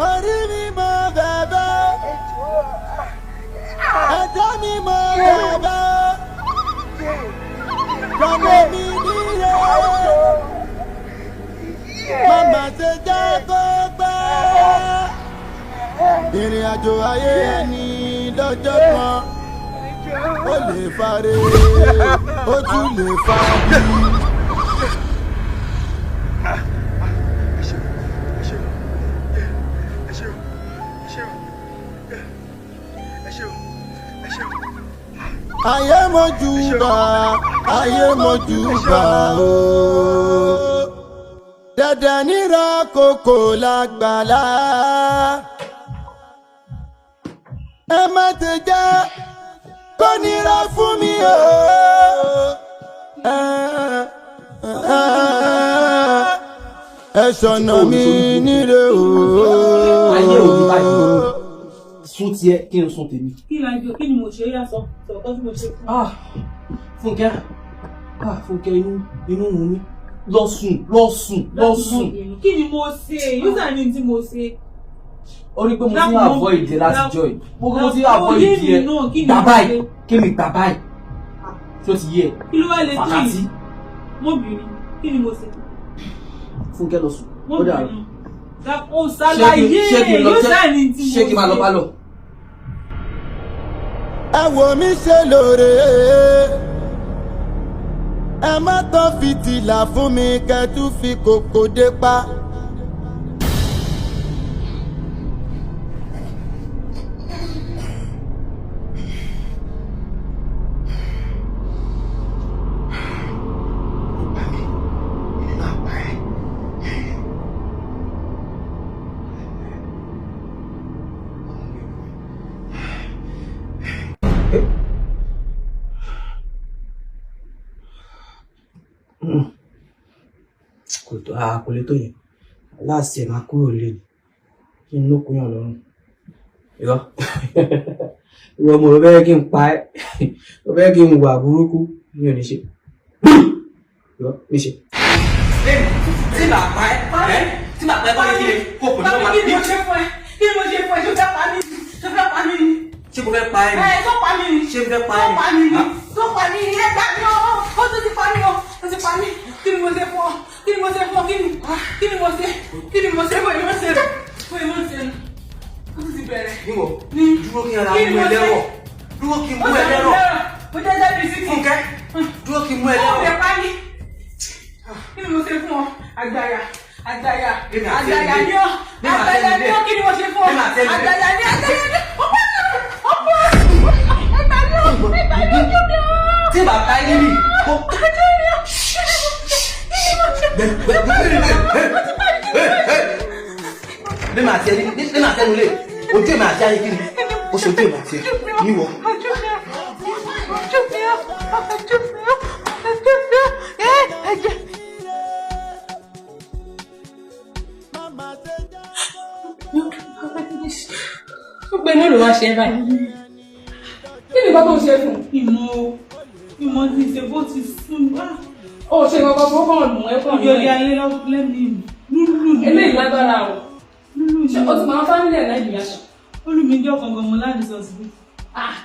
Speaker 11: orí mi mọ bẹ̀bẹ̀ ẹ̀dá mi mọ bẹ̀bẹ̀ jọ̀wọ́ mi níyẹn màmá ṣe jẹ́ kó. àjò ayé ẹni lọ́jọ́ kan ó lè fare ó tún lè fa bí. ayé mojúbà o dandan nira kókó lágbàlá ẹ má ti jẹ́ kó nira fún mi o ẹ ṣọ̀nà mi nílé o.
Speaker 5: ayé òní báyìí sún tiẹ̀ kí n sún tèmi.
Speaker 8: kí ni mo ṣe yá sọ sọ̀tọ́ tí mo ṣe fún.
Speaker 5: Fúnkẹ́ Fúnkẹ́ inú wù mí lọ sùn.
Speaker 8: kí ni mo ṣe yóò sàn ní tí mo ṣe.
Speaker 5: ó rí pé mo ti ń avoid ìdè látijọ́ yìí mo ti ń avoid ìdè ẹ gbà báyìí kémi gbà báyìí tí ó ti yé ẹ
Speaker 8: kí ló wá lè tún yìí mo bìnrin kí ni mo ṣe.
Speaker 5: Fúnkẹ́ lọ sùn ó dàrú.
Speaker 8: o ṣàlàyé yóò sàn ní tí mo ṣe.
Speaker 5: ṣé kí n máa lọ bá lọ.
Speaker 11: ẹ wò mí ṣe lóore ẹ má tán fìtílà fún mi kẹtù fi kòkò dé pa.
Speaker 5: kò lè tó yẹn láàsì ẹ̀ máa kúrò lé ní kí n lókun yàn lọ́rùn ìwọ mo fẹ́ kí n pa ẹ́ mo fẹ́ kí n wà burúkú mi ò ní ṣe ìwọ mi ṣe.
Speaker 6: tí màá pa ẹ́ tí màá pa ẹ́ kọ́ ní kíni kó kò ní wọ́n máa bí.
Speaker 8: kí ni mo ṣe fún ẹ ṣé fẹ́ pa mí
Speaker 6: ṣé mo fẹ́ pa ẹ́ ni
Speaker 8: tó pa mí ni
Speaker 6: ṣé mo fẹ́ pa ẹ́ ni
Speaker 8: tó pa mí ni ẹ gbà mí ó tún ti pa mí ó ti pa mí kí ni mo ṣe fún ọ kí ni mo ṣe fún ọ kí ni mo ṣe fún ẹ ó ti bẹ̀rẹ̀.
Speaker 6: níwọ̀ dúró kí n ara mú ẹ lẹ́rọ̀ dúró kí n mú ẹ lẹ́rọ̀
Speaker 8: mo jẹ́ jáde sí kí.
Speaker 6: Fúnkẹ́ dúró kí n mú ẹ lẹ́rọ̀.
Speaker 8: ó lè pa mí kí ni mo ṣe fún ọ àgbàyà ni ọ kí ni mo ṣe fún ọ àgbàyà ni
Speaker 6: tí bàbá yín rí kó. bí màá tẹ nu lé ojú èmi àti ayé kí ni ó ṣe ojú èmi àti ẹ níwọ.
Speaker 8: gbogbo inú ló wá ṣe báyìí kí ni bàbá ò ṣe fún ìmọ̀ ti ṣe bó ti sún ó ṣe gbogbo fún ọ̀nà ẹ̀kọ́ ìyọ̀lẹ̀ ayé lẹ́nu eléyìí lágbára o ṣé o ti máa fámílì ẹ̀ nàìjíríà ṣe. olùmíjọ́ gangan mo láti sọ sí.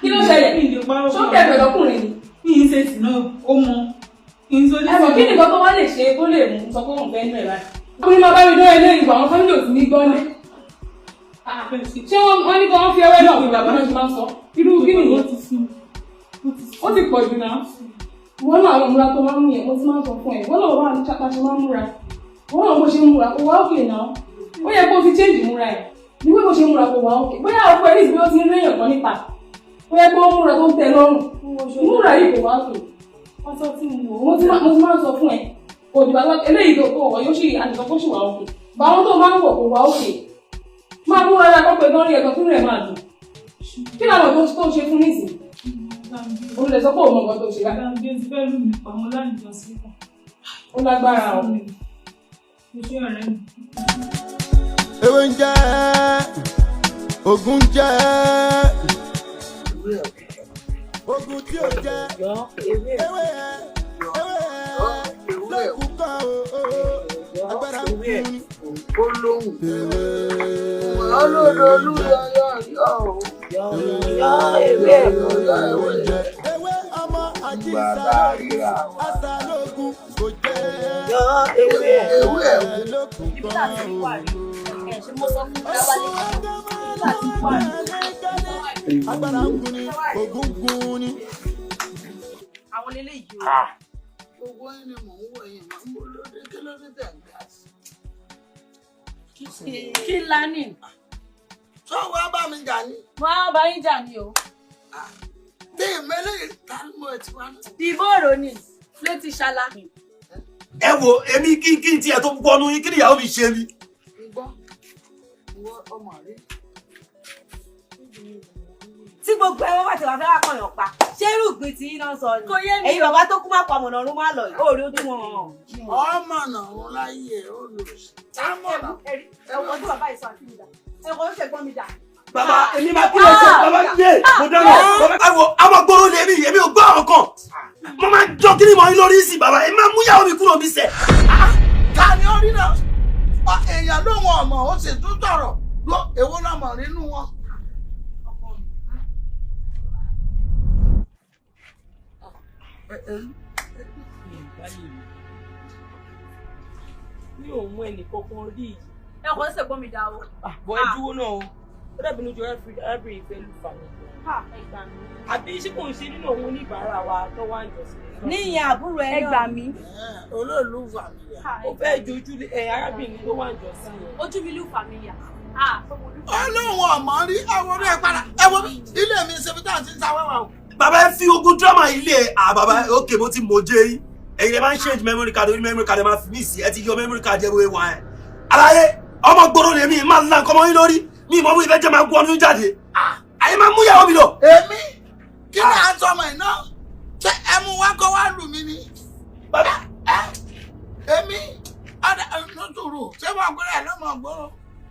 Speaker 8: kí ló ṣẹlẹ̀ ṣó kẹfẹ́ lọkùnrin ni. kí n ṣe sì náà ó mọ kí n sọ ní. ẹ̀fọ́ kí ni bàbá wa lè ṣe kó lè mú sọ pé òun fẹ́ nù ẹ̀ báyìí. ọkùnrin máa bá mi dán eléyìí ìgbà àwọn fámílì ò sí ní gbọ́lẹ̀. ṣé wọ́n ní kí wọ́n fi ẹwẹ́ náà fi bàbá náà ti máa ń sọ irú kí nìyí ó ti pọ̀ jù náà wọ́n náà àwọn ìmúra tó máa ń mú yẹn mo ti máa ń sọ fún ẹ̀ wọ́n náà wà ní ṣàkàṣe máa ń múra wọ́n náà bó ṣe ń múra kó wá òkè náà ó yẹ kó fi change múra ẹ̀ níwé bó ṣe ń múra kó wá òkè bóyá ọkọ ẹ̀ ní ìsìnkú ó ti ń réyàn kan níta ó yẹ kó múra tó ń tẹ́ lọ́rùn múra yìí kò wá òkè mo ti máa ń sọ fún ẹ̀ kò dìbò eléyìí tó kó wọ̀ yóò ṣì àdìgbò kó ṣì wá òkè báwọn tó máa ń wọ̀ kó wá òkè máa múra rẹ̀ kọ́pẹ́ gan rí ẹ̀gbọ́n fún rẹ̀ máa dùn kí làwọn tó ṣe fún nísìnyí òun lè sọ pé òun mọ̀ nǹkan tó ṣe rà. ó lágbára o.
Speaker 11: ewé ń jẹ́ ogun jẹ́ ogun tí ò jẹ́ ewé lókun kan agbára ń kún ní.
Speaker 2: olódolú yọ ewé
Speaker 11: ọmọ àjíṣà àṣàlógún kò jẹ́
Speaker 2: yọ ewé
Speaker 11: lókun kan.
Speaker 9: ibi tá a ti wà rí ẹ̀ ṣe mo sọ fún mi lábálẹ̀
Speaker 11: agbára ń gun ni ògùn gun ni.
Speaker 1: àwọn eléyìí o.
Speaker 2: gbogbo yín ni mò ń wò yín máa ń bó lóde kí ló dé tẹ̀ ń gbà sí.
Speaker 1: kí la ní.
Speaker 2: sọ wá bá mi jà ní.
Speaker 1: mo á bá yín jà ní o.
Speaker 2: bí ìmẹ́lẹ̀ ìtàlùmọ̀ ẹ̀ ti wá náà.
Speaker 1: ìbòrò ni létí ṣala.
Speaker 6: ẹ wo èmi kí n tiẹ̀ tó pọnú yín kí ni ìyàwó mi ṣe mi.
Speaker 2: gbọ́ ìwọ ọmọ rẹ.
Speaker 16: tí gbogbo ẹwọ́n bá ti wà fẹ́ wá kọ̀yàn pa ṣé irúgbìn tí iná sọ ni ẹ̀yin bàbá tó kú má pa mọ̀nà ọ̀run má lọ yìí ó rí ojú wọn hàn.
Speaker 2: ọmọ náà wọn láyé ó lò sí.
Speaker 16: ẹ̀wọ̀n tí bàbá ìsọ àti mi dà ẹ̀wọ̀n tí ẹ̀gbọ́n mi dà.
Speaker 6: bàbá èmi máa kí ló ṣe bàbá yé mo dáná bàbá. ẹ wo àwọn gbòòrò lèmi èmi ò gbọ́ ọ̀rọ̀ kan mo máa jọ kí ni mo yín lórí sí bàbá èmi máa mú ìyàwó mi kúrò mi sẹ̀.
Speaker 2: ta ni ó rí náà èèyàn lóhun ọmọ ó sì tún tọrọ lọ èwo náà mọ nínú wọn.
Speaker 3: mi ò mú ẹnì kankan rí i.
Speaker 1: ẹ kò ṣe gbọ́n mi dá o.
Speaker 3: bọ́ ẹ dúró náà o ó dàbí ní ojú arábìnrin ìfẹ́ lù fà mí. àbí ṣé kò ń ṣe nínú òun oníbàárà wa tó wá ń jọ sí.
Speaker 16: níyìn àbúrò ẹ
Speaker 1: gbà mí.
Speaker 2: olóòlù fà mí yà.
Speaker 3: ó fẹ́ jojú arábìnrin tó wá ń jọ sí.
Speaker 1: ojú mi lù fà mí yà.
Speaker 2: ọlọ́run ọmọ rí àwọn orí ẹ̀ padà ẹ wo bí ilé mi ṣe fi tá à ń ti ń ta wẹ́wà o.
Speaker 6: bàbá ẹ fi ogun drama ilé bàbá òkè mo ti mọ jẹ yín ẹ̀yin lè máa ń change memory card orí memory card ẹ máa fi mí sí ẹ ti yọ memory card ẹ wo ewa ẹ aláyé ọmọ gbòòrò lèmi máa ń la nǹkan mọ́ yín lórí mi ìmọ̀ mú ìfẹ́ jẹ́ máa gbọ́ ọdún jáde àyè máa mú ìyàwó mi lọ.
Speaker 2: èmi kí ni à ń sọmọ iná ṣé ẹ mú wá kọ́ wá lù mí ni.
Speaker 6: bàbá
Speaker 2: èmi lójúrò ṣé wọn gbọ́dọ̀ ẹ̀ lọ́mọ gbòòrò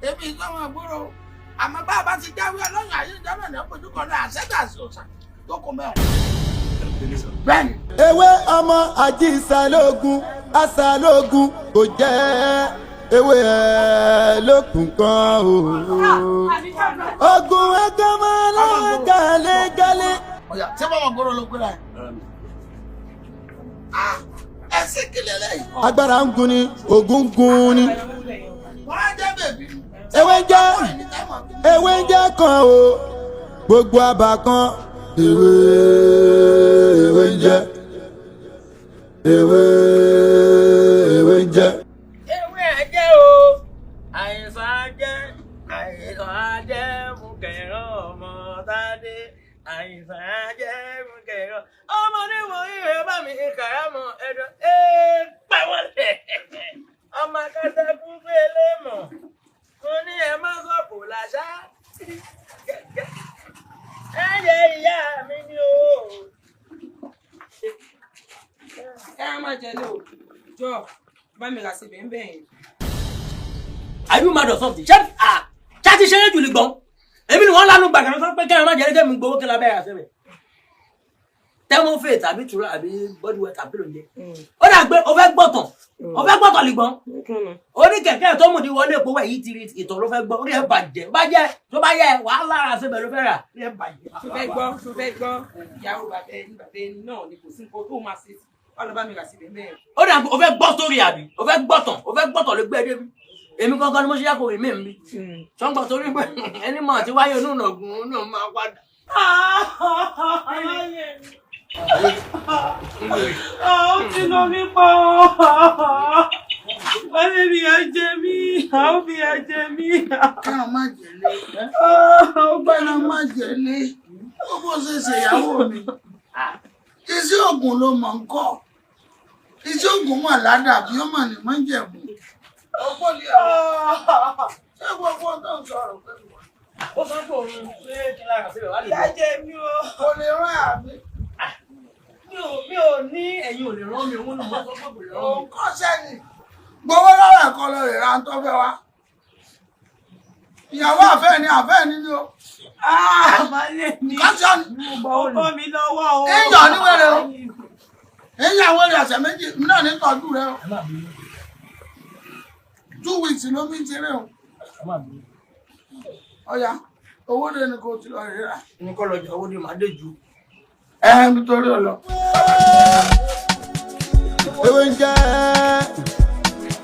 Speaker 2: èmi ìsọmọ gbòòrò àmọ́ bá a bá ti jáwé ọlọ́run ayé ìjọba ní ọ̀pọ̀jù kan náà àṣẹ́gà sí òòṣà tó kọ mẹ́wọ̀n. bẹ́ẹ̀ni.
Speaker 11: ewé ọmọ àjíṣàlógún àṣàlógún kò jẹ́ ewé ẹ̀ lókun kan o. ogun ẹgbẹ́ máa lọ́wọ́ gàlégàlé.
Speaker 2: ọ̀yà tí wọ́n gbọ́dọ̀ ló gbéra ẹ̀. ẹ sì kílẹ̀ lẹ́yìn.
Speaker 11: agbára ń gun ni ògùn ń gun ni.
Speaker 2: wọ́n á jẹ́ bèbí.
Speaker 11: ewé ń jẹ́ kan o gbogbo àbá kan ewé ń jẹ́ ewé ń jẹ́.
Speaker 6: ewé ẹ̀jẹ̀ o àìsàn ajẹ́ mú kẹ̀rán ọmọ tádé àìsàn ajẹ́ mú kẹ̀rán ọmọ níwọ̀n ìwé bá mi kàrámọ̀ ẹ̀dọ̀ pàwọ́lẹ̀ ọmọ akẹ́tẹ́kùn gbélé mọ̀ mo ní ẹ má sọ̀kò làṣà ẹ̀yẹ ìyá mi ni o.
Speaker 3: ẹ má jẹ ní o jọ bá mi rà sí bẹ́ẹ̀ bẹ́ẹ̀ yẹn.
Speaker 6: Are you mad or something? Ṣáàtì ṣeré jù lè gbọ́n. Èmi ni wọ́n lánú gbàgbà sọ pé kẹ́rin má jẹ́ ẹgbẹ́ mi gbowó kí la bẹ́ẹ̀ àṣẹ rẹ̀. Thermofate àbí tura àbí body wet àbí lòdì. Ó dà pé o fẹ́ gbọ́tàn lè gbọ́n. Orí kẹ̀kẹ́ tó mú di wọlé epo wẹ̀ yìí ti rí ìtọ̀ ló fẹ́ gbọ́. Orí ẹ̀ bàjẹ́ tó bá yẹ wàá lára àṣẹbẹ̀ ló fẹ́ rà. Orí ẹ̀ bàjẹ́.
Speaker 3: tó fẹ́ gbọ́ ìyàwó bàbá ẹni náà ni kò sí nǹkan tó máa ṣe wọ́n lọ bá mi rà sí bẹ́ẹ̀.
Speaker 6: Ó dà pé o fẹ́ gbọ́ sórí àbí o fẹ́ gbọ́tàn ló gbé ẹ débi. Èmi kankan ni mo ṣe yàgò èmi mi ṣọ́ngbà torí pé ẹni máa ti wáyé inú ìnàgún náà máa padà.
Speaker 3: ó ti lọ mí pa wọ́n lè fi ẹ̀jẹ̀ mi àwọn fi ẹ̀jẹ̀ mi.
Speaker 2: káwọn má jẹ̀lé káwọn má jẹ̀lé ó bó ṣe ṣèyàwó mi iṣẹ́ ògùn ló mọ̀ ń kọ́ iṣẹ́ ògùn mọ̀ ládàbí ó mọ̀ ní mọ́jẹ̀bù. ọgbọ́n ni ṣé gbogbo tó ń sọ̀rọ̀ pẹ̀lú wa.
Speaker 6: ó sọ pé òun ṣe kí lára síbẹ̀ wá lè
Speaker 2: gbọ́. ìdájẹ́ mi o. kò lè rán àmì.
Speaker 6: mi ò ní ẹ̀yin ò lè rán mi òun ni mo sọ pé kò lè rán mi.
Speaker 2: òun kọ́ sẹ́yìn gbowó lọ́wọ́ ẹ̀kọ́ lọ rè ra ń tọ́ fẹ́ wa. ìyàwó àfẹ́ ni o.
Speaker 3: àmàlẹ́ mi
Speaker 2: ọkọ
Speaker 3: mi lọ́wọ́ o.
Speaker 2: èèyàn ní wẹ́rẹ́ o. èèyàn wẹ́rẹ́ ọ̀sẹ̀ méjì náà ní tọ́jú rẹ o. 2 weeks ló mi ti rẹ o. ọ̀ya owó dé ni kò tí lọ rí rà.
Speaker 6: ní kọ́ lọ jẹ owó dé máa dé ju.
Speaker 2: nítorí ọlọ.
Speaker 11: ewé ń jẹ́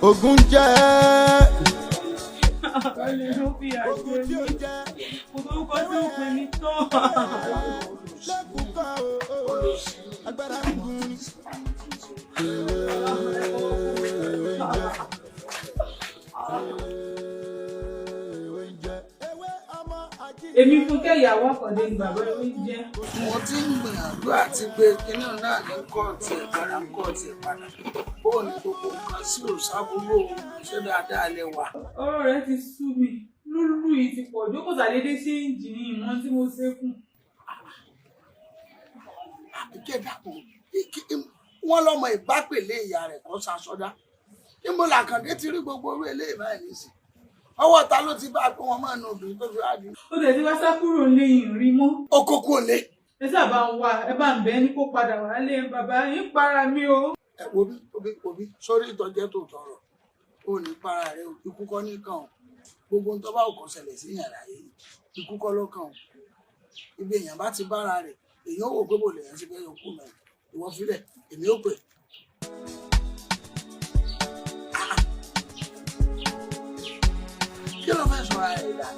Speaker 11: ògùn ń jẹ́.
Speaker 3: Ogun tí ó jẹ́
Speaker 8: kò tó kọ́ sí òpin mi tán. Èmi Fúnkẹ́ ìyàwó Àkàndé ni bàbá ewé jẹ́.
Speaker 2: Mo ti ń gbìyànjú àti gbé kinní náà ní kóòtù ẹ̀ padà kóòtù ẹ̀ padà. Bóò ní gbogbo nǹkan sí òṣàbúrò ṣé dáadáa lẹ wà.
Speaker 8: Ọ̀rọ̀ rẹ̀ ti sú mi. Lúlú yìí ti pọ̀ jókòó sàdédé ṣé ìjìnì ìmọ̀ tí mo ṣe fún.
Speaker 2: Àbíkẹ́ dàpọ̀ wọ́n lọ́mọ ìbápèlé ìyá rẹ̀ kọ́ sasọ́dá. Níbo làkàndé ti rí gbogbo orí eléyìí báyìí nísìn. Ọwọ́ ta ló ti bá a pé wọ́n máa ń na obìnrin tó fi wá di.
Speaker 8: Ó tẹ̀ sí wá sá kúrò lé ìrìn rí mọ́.
Speaker 2: Ó kó kúrò lé.
Speaker 8: Ẹ sábà ń wá ẹ bá ń bẹ ní kó padà wá lé bàbá yín para mi o.
Speaker 2: Ẹ wo bí sórí ìtọ́jẹ́ tó tọrọ ó ní para rẹ o ikú kọ́ ní kàn ó gbogbo ohun tó bá òkàn ṣẹlẹ̀ sí yàrá yìí ikú kọ́ ló kàn ó ibi èèyàn bá ti bára rẹ̀ èèyàn ò wò pé bò lè yẹn sí fẹ́ yọ kú mẹ́rin ìwọ fílẹ̀ èmi ò pè. Kí ló fẹ́ sọ ara rẹ̀ dà?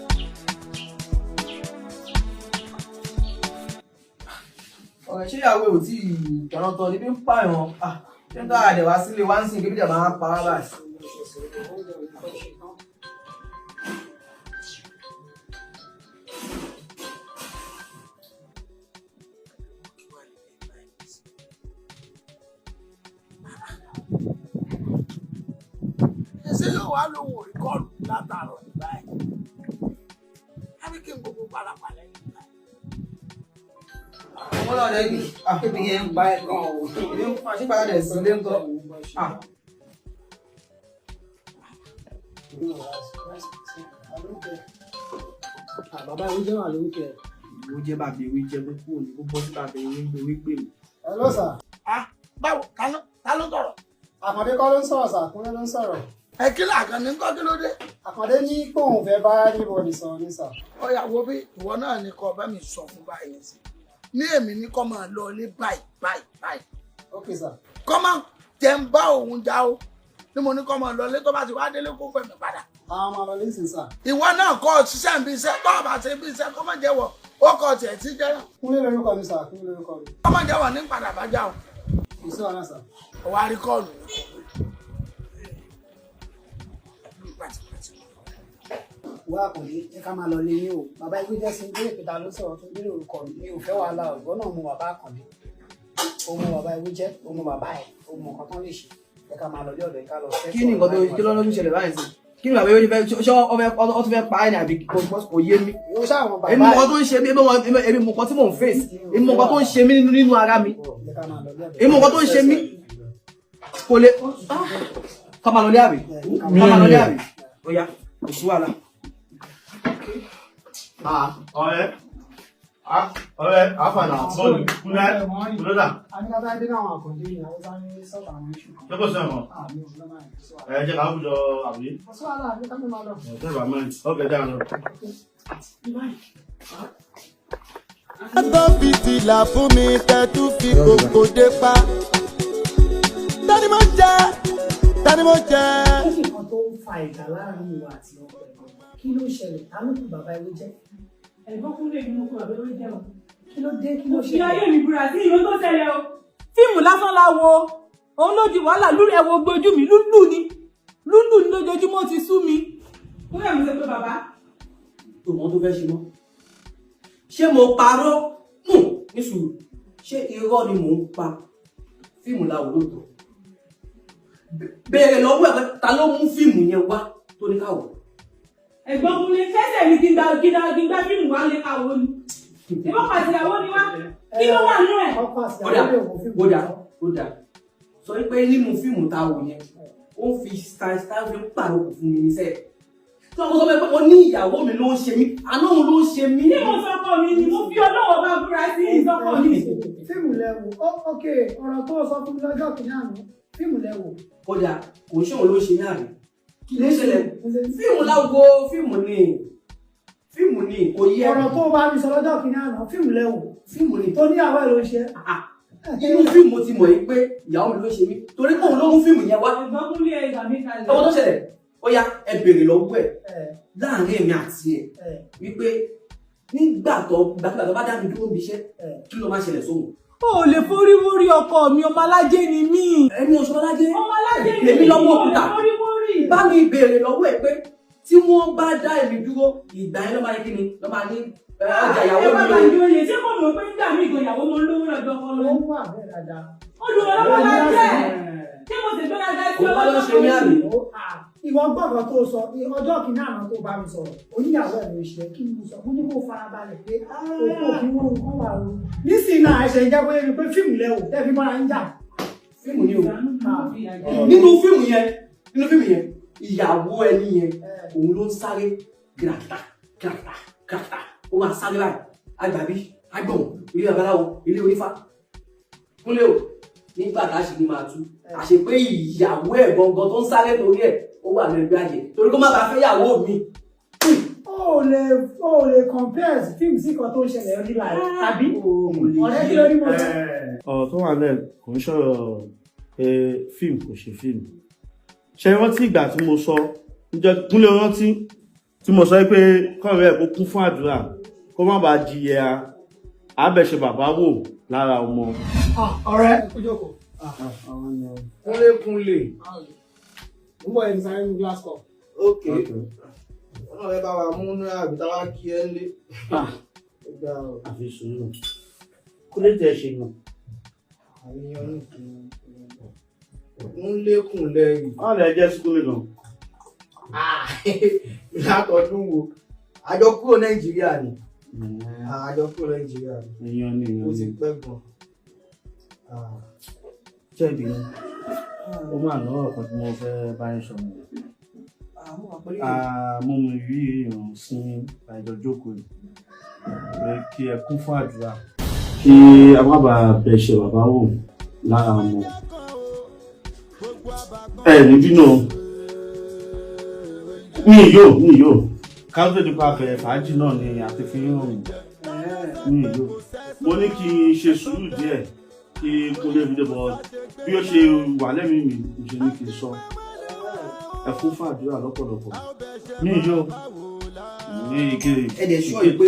Speaker 5: Ọ̀rẹ́ ṣé ìyàwó ò tí ìtọ̀nàtọ̀ níbi ń pààyàn ṣé ń tọ́ àdẹ̀wá sílé wá ń sìn kébìjà máa ń pa wá báyìí.
Speaker 2: Ṣé yóò wá lóhùn òrìkọ́ọ̀lù látàrọ̀ nígbà ẹ̀? Ẹbí kí n gbogbo parapàlẹ́ nígbà ẹ̀.
Speaker 5: Àwọn náà lẹ́yìn ebi yẹn ń pa ẹ̀ gan-an o. Ebi ń pa sípàdà dẹ̀ sí ilé ń tọ́.
Speaker 14: Bàbá ìwé jẹ́ wà lórúkẹ.
Speaker 5: Ìwé jẹ́ bàbá ìwé jẹ́ kó kúrò ní kó bọ́ sí bàbá ìwé ń gbé pè mí.
Speaker 14: Hello sir.
Speaker 2: Báwo ta ló sọ̀rọ̀?
Speaker 14: Àkàndé kọ́ ló ń sọ̀rọ̀ sir, Kúnlé ló ń sọ̀rọ̀.
Speaker 2: Ẹ kí làkàndé ń kọ́ kí ló dé?
Speaker 14: Àkàndé ní kóun fẹ́ bá anybody sọ̀rọ̀ ní sir.
Speaker 2: Ó yá wo bí ìwọ náà ní kọ́ bá mi sọ fún báyìí sí. Ní èmi ní kọ́ máa lọ ilé báyìí.
Speaker 14: Ok sir.
Speaker 2: Kọ́ máa jẹ́ ń bá òun já o. Ní mo ní kọ́ máa lọ ilé tó bá ti wá délé kó pè mí padà.
Speaker 14: Àwọn máa lọ lẹ́sìn sir.
Speaker 2: Ìwọ náà kọ́ ṣiṣẹ́ ń bí iṣẹ́ tó bá ṣe bí iṣẹ́ kọ́ máa jẹ́wọ́ ó kọ́ tiẹ̀ tí jẹ́.
Speaker 14: Kúnlé lórúkọ mi sir, Kúnlé lórúkọ mi.
Speaker 2: Kọ́ máa jẹ́wọ́ ní padà bá já o.
Speaker 14: Kò sí ọ̀nà sir.
Speaker 2: Ọwọ́ àríkọ́ọ̀lù.
Speaker 14: Wá Àkàndé ẹ ká máa lọ lé yín o. Bàbá ìwé jẹ́ sí ilé ìpìta ló sọ̀rọ̀ tó gbé orúkọ mi ò fẹ́ wàhálà ọ̀gbọ́n náà mú bàbá Àkàndé. Ó mú bàbá ìwé jẹ́, ó mú bàbá ẹ̀, ó mú nǹkan tán lè ṣe. Ẹ ká máa lọ lé ọ̀dọ̀ ẹ ká lọ fẹ́.
Speaker 5: Kí ni nǹkan tó kí lọ́dún ń ṣẹlẹ̀ báyìí sí? Kí ni bàbá ìwé fẹ́ ṣọ́ ọ tún fẹ́ pa ẹ̀ ní àbí kò yé mi? Èmi mọ̀ nǹkan tó ń ṣe mí, èmi mọ̀ nǹkan tí mò ń face, èmi mọ̀ nǹkan tó ń ṣe mí nínú ara mi. Èmi mọ̀ nǹkan tó ń ṣe mí. Kò lè ká máa lọ lé àbí? Ká máa lọ lé àbí? Ó yá, kò sí wàhálà.
Speaker 7: Ọ̀rẹ́ àfààní bọ́ọ̀lù kúnlẹ̀ kúlọ́dà.
Speaker 14: Àníkàtà ẹbí náà wà Àkàndé ni àwọn sáà ní sọ́ọ̀tà àwọn iṣu.
Speaker 7: Ṣé kò sí ẹ̀mọ́? Ẹ jẹ́ ká wùjọ àbí?
Speaker 14: Ọ̀ṣọ́ àlà àbí ká mi máa lọ.
Speaker 7: Ọ̀tẹ́ ìbá mẹ́rin, ọ̀kẹ́ dáa lọ.
Speaker 11: Ẹgbẹ́ fìtìlà fún mi tẹ́tù fi kòkò dé pa. Tani mo jẹ́? Tani mo jẹ́?
Speaker 14: Kí ni nǹkan tó ń fa ìjà láàrin ìwà àti ọkọ ẹ̀gbọ́n? Kí ló ṣẹlẹ̀? Ta ló kù bàbá ìwé jẹ́?
Speaker 8: Ẹ̀gbọ́n Kúnlé ni mo kọ bàbá ewé jẹ́ o.
Speaker 14: Kí ló dé? Kí ló
Speaker 8: Fi
Speaker 14: ṣẹlẹ̀?
Speaker 8: ayé mi búra sí ìwé tó ṣẹlẹ̀ o. Fíìmù lásán la wo. Òun ló di wàhálà lórí ẹwọ gbójú mi lúlù ni lójoojúmọ́ ti sú mi. Kúnlé mi sọ pé bàbá.
Speaker 5: Tòmọ́ tó fẹ́ ṣe mọ́. Ṣé mo parọ́? Ní sùúrù. Ṣé irọ́ ni mò ń pa? Fíìmù la wò lóòótọ́. Bẹ̀rẹ̀ lọ́wọ́ ẹ̀ ta ló mú fíìmù yẹn wá tó ní káwọ̀?
Speaker 8: Ẹ̀gbọ́n Kúnlé fẹsẹ̀ mi kí n gba fíìmù wá lé káwọ́ ni. Ìwọ́n pàṣẹyàwó ni wá. Kí ló wà nínú ẹ̀?
Speaker 5: Ó dà. Sọ pé nínú fíìmù ta wò yẹn, ó fi style fi ń pàrọ̀ fún mi níṣẹ́. Tí wọ́n sọ pé mo ní ìyàwó mi ló ń ṣe mí, àná òun ló ń ṣe mí.
Speaker 8: Ní mo sọkọ mi ni mo fi ọlọ́wọ́ bá búra sí ìsọkọ mi.
Speaker 14: Fíìmù lẹ́wọ̀, ok, ọ̀rọ̀ tó sọ fún mi lọ́jọ́ kìíní àná, fíìmù lẹ́wọ̀.
Speaker 5: Kódà, kò ń ṣe òun ló ń ṣe ní àná. Kí ló ṣẹlẹ̀? Fíìmù láwo fíìmù ni kò yẹ.
Speaker 14: Ọ̀rọ̀ tó bá mi sọ lọ́jọ́ kìíní àná, fíìmù lẹ́wọ̀.
Speaker 5: Fíìmù ni.
Speaker 14: Tó ní àwọ̀ ẹ̀ ló ń ṣe.
Speaker 5: Inú fíìmù ti mọ̀ yìí pé ìyàwó mi ló ṣe mí. Torí pé òun ló mú fíìmù yẹn wá.
Speaker 8: Ẹ̀gbọ́n Kúnlé ìgbà mi kalẹ̀.
Speaker 5: Ọmọ tó ṣẹlẹ̀, ó yá ẹ bèrè lọ́wọ́ ẹ̀ láàrin èmi àti ẹ̀ wípé nígbà tó bá dá mi dúró bí iṣẹ́ kí ló máa ṣẹlẹ̀ sóhun.
Speaker 8: o lè forí wórí ọkọ mi, ọmọ alájẹ ni mí.
Speaker 5: ẹni ọ̀ṣọ́ alájẹ
Speaker 8: ni
Speaker 5: èmi lọ́wọ́ òkúta bá mi béèrè lọ́wọ́ ẹ̀ pé tí wọ́n bá dá èmi dúró ìgbà yẹn ló máa ní kí ni ló máa ní ọjà ìyàwó mi.
Speaker 8: bàbá ìjọ yẹn ṣé kò mọ̀ pé nígbà míì gan ìyàwó mo lówó lọ́jọ́ kan lọ. olùwọ́lọ́wọ́ lájẹ́ ṣé mo sì gbọ́dọ̀ dá sí
Speaker 5: ọlọ́wọ́ ṣe ní àmì.
Speaker 14: ìwọ gbọ́dọ̀ tó sọ ọjọ́ kìíní àná tó bá mi sọ̀rọ̀ oníyàwó ẹ̀ ló ṣe kí n sọ fún ní kó farabalẹ̀ pé òkú òfin wọn ò kọ́ wà o nísìnyí náà ẹ̀ṣẹ̀ ìjẹ́ pé fíìmù lẹ o tẹ́fí mọ́ra ń jà.
Speaker 5: fíìmù ni o nínú fíìmù yẹn ìyàwó ẹni yẹn òun ló ń sáré kìràkìtà ó máa sáré báyìí àgbàbí àgbọ̀n ilé babaláwo ilé onífá kúnlé o nígbà tá a ṣe ní máa tú àṣepé ìyàwó ẹ̀ gangan tó ń sáré torí ẹ̀ ó wà lẹ́gbẹ́ àjẹ́ torí kó má bàa fẹ́ ìyàwó mi.
Speaker 14: ó lè compare fíìmù sí kan tó ń ṣẹlẹ̀ nígbà rẹ̀ tàbí ọ̀rẹ́ kí ló ní mọ̀ sọ.
Speaker 7: ọ̀rọ̀ tó wà lẹ́ẹ̀ kò ń sọ̀rọ̀ pé fíìmù kò ṣe fíìmù. ṣe rántí ìgbà tí mo sọ níjọ́ kúnlẹ̀ rántí tí mo sọ pé kọ́ọ̀rẹ́ ẹ̀ kó kún fún àdúrà kó má bàa jìyà àbẹ̀ṣe bàbá wò lára ọmọ.
Speaker 14: ọ̀rẹ́ kújọ́kọ̀.
Speaker 5: kúnlé.
Speaker 14: ń bọ̀ ẹni sáré ní glass cup.
Speaker 5: ok ọ̀nà rẹ̀ bá wa mú ní àbíta wá kí ẹ lé.
Speaker 7: àfi sùúrù kúnlé tẹ̀ ṣe nù.
Speaker 5: àríyàn ń lékùn lẹ́yìn.
Speaker 7: wọ́n lè jẹ́ skúlì gan.
Speaker 5: látọdún wo àjọ kúrò nàìjíríà ni àjọ kúrò nàìjíríà ni
Speaker 7: èèyàn ni
Speaker 5: ó ti pẹ́ gan.
Speaker 7: jẹ́bi ó máa lọ́wọ́ kan tí mo fẹ́ bá ń sọ mọ́. mo mú rí èèyàn sí àìjọ jókòó pé kí ẹ kún fún àdúrà kí a má bàa bẹ̀ṣẹ̀ bàbá wò lára ọmọ. níbí náà ní yóò káńtó nípa bẹ̀rẹ̀ fàájì náà ni àti fi ń rìn ní yóò mo ní kí n ṣe sùúrù díẹ̀ kí kúnlé fi débọ̀ bí ó ṣe wà lẹ́mìí mi ṣe ní kí n sọ ẹ fún fàdúrà lọ́pọ̀lọpọ̀ ní yóò ní ìkéré.
Speaker 5: ẹ dẹ̀ sọ pé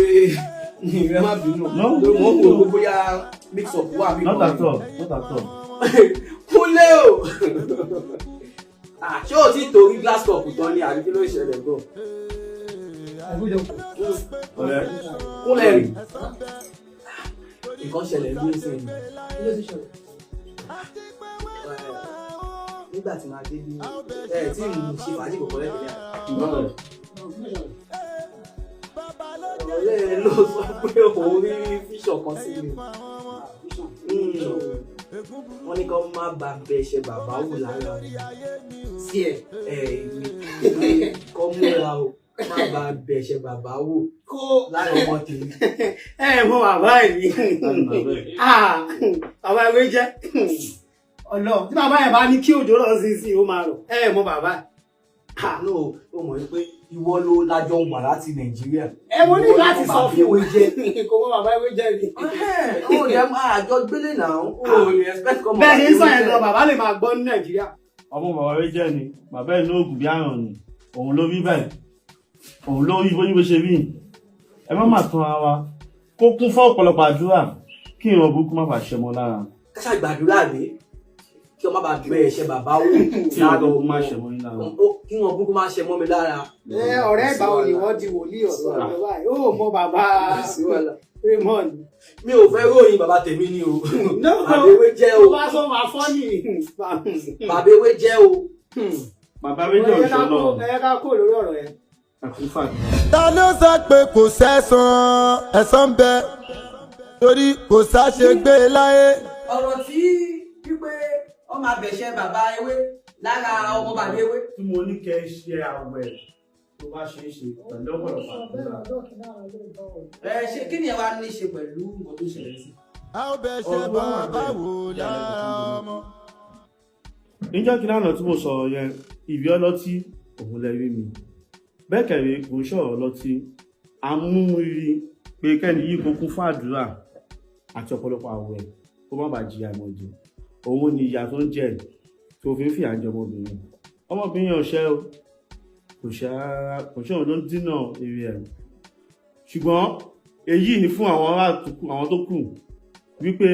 Speaker 5: ìrẹ́ má bínú lórí wọn kò gbogbo ya mix up wà mí.
Speaker 7: not at all.
Speaker 5: kúnlé o ṣé o ti torí glass cup tán ni àbí kí ló ṣẹlẹ̀ bọ̀. kúnlẹ̀ rí nǹkan ṣẹlẹ̀ ní ẹsẹ̀ mi. nígbà tí màá dé bí tí mo ṣe fàájì kòkó lẹ́gbẹ̀ẹ́ ọ̀rẹ́ ló sọ pé òun rí fíṣọ̀ kan sí mi. wọ́n ní kó má ba bẹ̀ṣẹ̀ bàbá wò lára sí mi kó múra o má ba bẹ̀ṣẹ̀ bàbá wò lára ọmọ tèmi.
Speaker 14: mọ bàbá ẹ ní bàbá ewé jẹ Ọlọ́run tí bàbá ẹ bá ní kí òjò lọ sí ó máa rọ mọ bàbá ẹ.
Speaker 5: no o mọ̀ pé ìwọ ló lájọ wà láti Nàìjíríà.
Speaker 14: mo ní láti sọ fún ewé jẹ kò mọ bàbá ewé jẹ ni.
Speaker 5: ó lè máa jọ gbélé náà ó lè expect kọ́ mọ́.
Speaker 14: bẹ́ẹ̀ ni sọ yẹn lọ bàbá lè máa gbọ́ ní Nàìjíríà.
Speaker 7: ọmọ bàbá ewé jẹ ni bàbá ẹ̀ ní oògùn bí àrùn ni òun ló rí bẹ́ẹ̀ òun ló rí bó ṣe rí ẹ má má tán ara wa kó kún fún ọ̀pọ̀lọpọ̀ àdúrà kí ìran burúkú má bàa ṣe mọ́ lára.
Speaker 5: ká ṣàgbàdúrà dé kí wọ́n má bàa bẹ ẹ̀ṣẹ̀ bàbá wò
Speaker 7: kí ìran burúkú má ṣe mọ́ lára.
Speaker 5: kí wọ́n burúkú má ṣe mọ́ mi lára.
Speaker 14: ọ̀rẹ́ ìgbà wo ni wọ́n di wòlíì ọ̀dọ́ ọ̀dọ́ báyìí ó mọ bàbá Raymond.
Speaker 5: mi ò fẹ́ ròyìn bàbá tèmi ni o. bàbá ewé jẹ́ o.
Speaker 14: bá sọ máa fọ́ ni.
Speaker 5: bàbá ewé jẹ́ o.
Speaker 7: bàbá ewé jẹ́ òṣèlú náà.
Speaker 14: ẹ ká kó lórí ọ̀rọ̀ yẹn.
Speaker 11: ta ló sọ pé kò ẹ̀san bẹ torí kò sáṣegbé láyé.
Speaker 5: ọ̀rọ̀ tí wípé wọ́n máa bẹ̀ṣẹ̀ bàbá ewé lára ọmọ bàbá ewé.
Speaker 7: tí mo ní kẹ́ ẹ ṣe àwẹ̀ tó bá ṣe é ṣe pẹ̀lú ọ̀pọ̀lọpọ̀ àdúrà.
Speaker 5: ṣé kí ni ẹ wá ní ṣe pẹ̀lú nǹkan tó ṣẹlẹ̀ sí.
Speaker 11: a ó bẹ̀ṣẹ̀ bàbá wò lára ọmọ.
Speaker 7: níjọ́ kí lánàá tí mo sọ̀rọ̀ yẹn ìbí ọlọ́tí òun lẹ rí mi bẹ́ẹ̀ kẹ̀rẹ́ kò ń sọ̀rọ̀ ọlọ́tí amúrí pé kẹ́ni yìí kó kún fún àdúrà àti ọ̀pọ̀lọpọ̀ àwẹ̀ kó má bàa jìyà ìmọ̀jẹ̀ òun ni ìyà tó ń jẹ tó fi ń fìyà jẹ ọmọbìnrin yẹn ọ̀ṣẹ́ o kò ṣe òun ló ń dínà eré ẹ̀ ṣùgbọ́n èyí ni fún àwọn tó kù wípé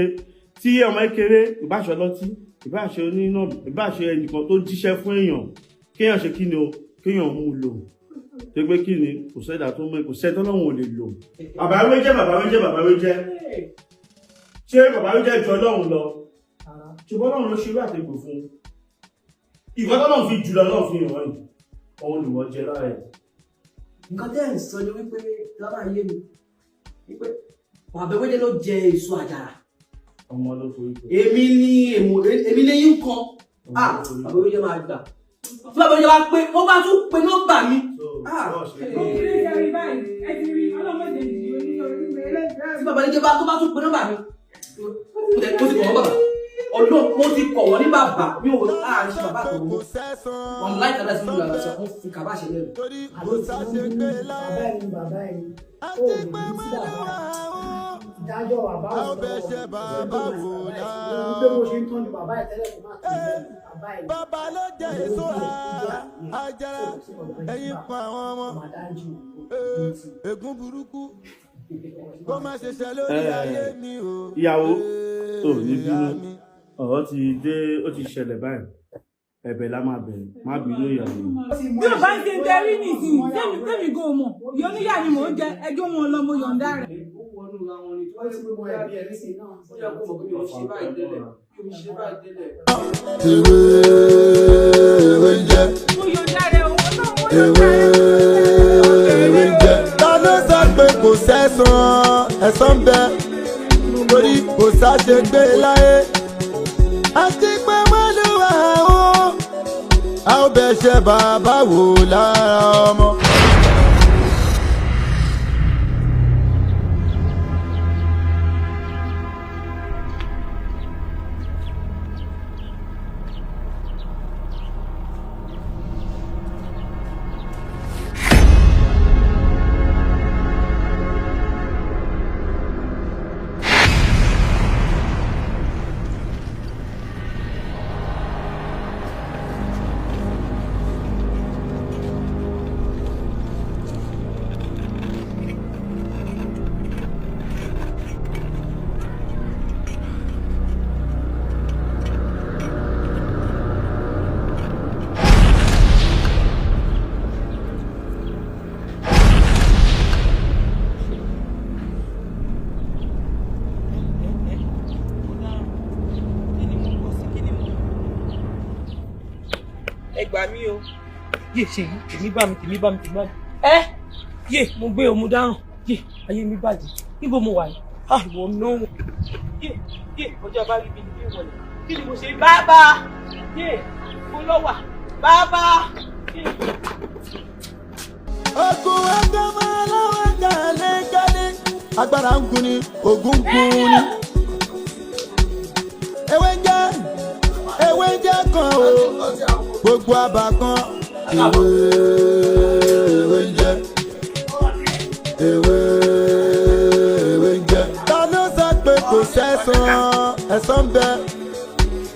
Speaker 7: tí ọmọ kékeré ìbáṣe ọlọ́tí ìbáṣe onínà ìbáṣe ẹnìkan tó jíṣẹ́ fún èèyàn kéèyàn ṣe kí ni o kéèyàn mú un lò tó gbé kí ni kò sẹ́dá tó mọ́ kò sẹ́dá lọ́wọ́ ò lè lò. bàbá wé jẹ́ ṣé bàbá wé jẹ́ ju ọlọ́run lọ ṣùgbọ́n ọlọ́run ló ṣe irú àtẹ̀gbò fún ìwọ́n tọ́lọ́run fi jùlọ ọlọ́run fi hàn yìí òun lùwọ́ jẹ lára ẹ̀.
Speaker 14: nǹkan tẹ́ ẹ̀ ń sọ ni wípé lábà yé mi wípé bàbá wé jẹ́ ló jẹ èso àjàrà.
Speaker 7: ọmọ ló forí kọ.
Speaker 14: èmi ní yín kan bàbá wé jẹ́ máa gbà tí bàbá wé jẹ́ bá pé ó bá tún pe nọ́mbà mi. tí bàbá wé jẹ́ bá tún pe nọ́mbà mi mo ti kọ̀ wọ́n bàbá ọlọ́run mo ti kọ̀ wọ́n ní bàbá mi ò láàrin ṣe bàbá àtọ̀wọ́ wọn láì tàbí àti ìlú àgbàṣọ fún fi kàbá ṣe lẹ́nu. àlọ́ tí wọ́n ń bí bàbá ẹni ó lè ní sí bàbá ìdájọ́ bàbá ọ̀dọ́ pé mo ṣe ń tọ́jú bàbá ẹ̀ tẹ́lẹ̀ kó má tó bàbá ẹ̀.
Speaker 11: bàbá ló jẹ èso àjàrà ẹ̀yìn pa àwọn ọmọ ègún burúkú kó má ṣe ṣe lórí ayé mi o.
Speaker 7: ìyàwó tó ní bínú ọ̀rọ̀ ti dé ó ti ṣẹlẹ̀ báyìí ẹ̀bẹ̀ la máa bẹ̀rẹ̀ má bínú ìyàwó.
Speaker 8: bí o bá ń ṣe tẹ́rí nìsín tẹ́mi kò mọ̀ ìyá oníyà ni mò ń jẹ ẹjọ́ wọn lọ mo yọ̀ǹda rẹ̀.
Speaker 11: ewé jẹ ewé jẹ ta ló sọ pé kò sẹ́san ẹ̀san bẹ́ẹ̀ torí kò sáṣegbé láyé àti pé wọ́n lù wá o a ó bẹ̀ ṣe bàbá wò lára ọmọ.
Speaker 6: gbà mí o yé ṣe yìí tèmi bá mi yé mo gbé o mo dáràn yé ayé mi bàjẹ́ níbo mo wà yìí ìwọ náà yé ọjọ́ bá rí bí ní ìwọlẹ̀ kí ni mo ṣe bàbá yé mo lọ wà bàbá yé.
Speaker 11: ogun ẹgbẹ́ máa lọ́wọ́ gàlẹ́gàlẹ́ agbára ń gun ni ogun ń gun ni ewé jẹ́ kan o gbogbo àbá kan ewé jẹ́ ta ló sọ pé kò sẹ́san ẹ̀san bẹ́ẹ̀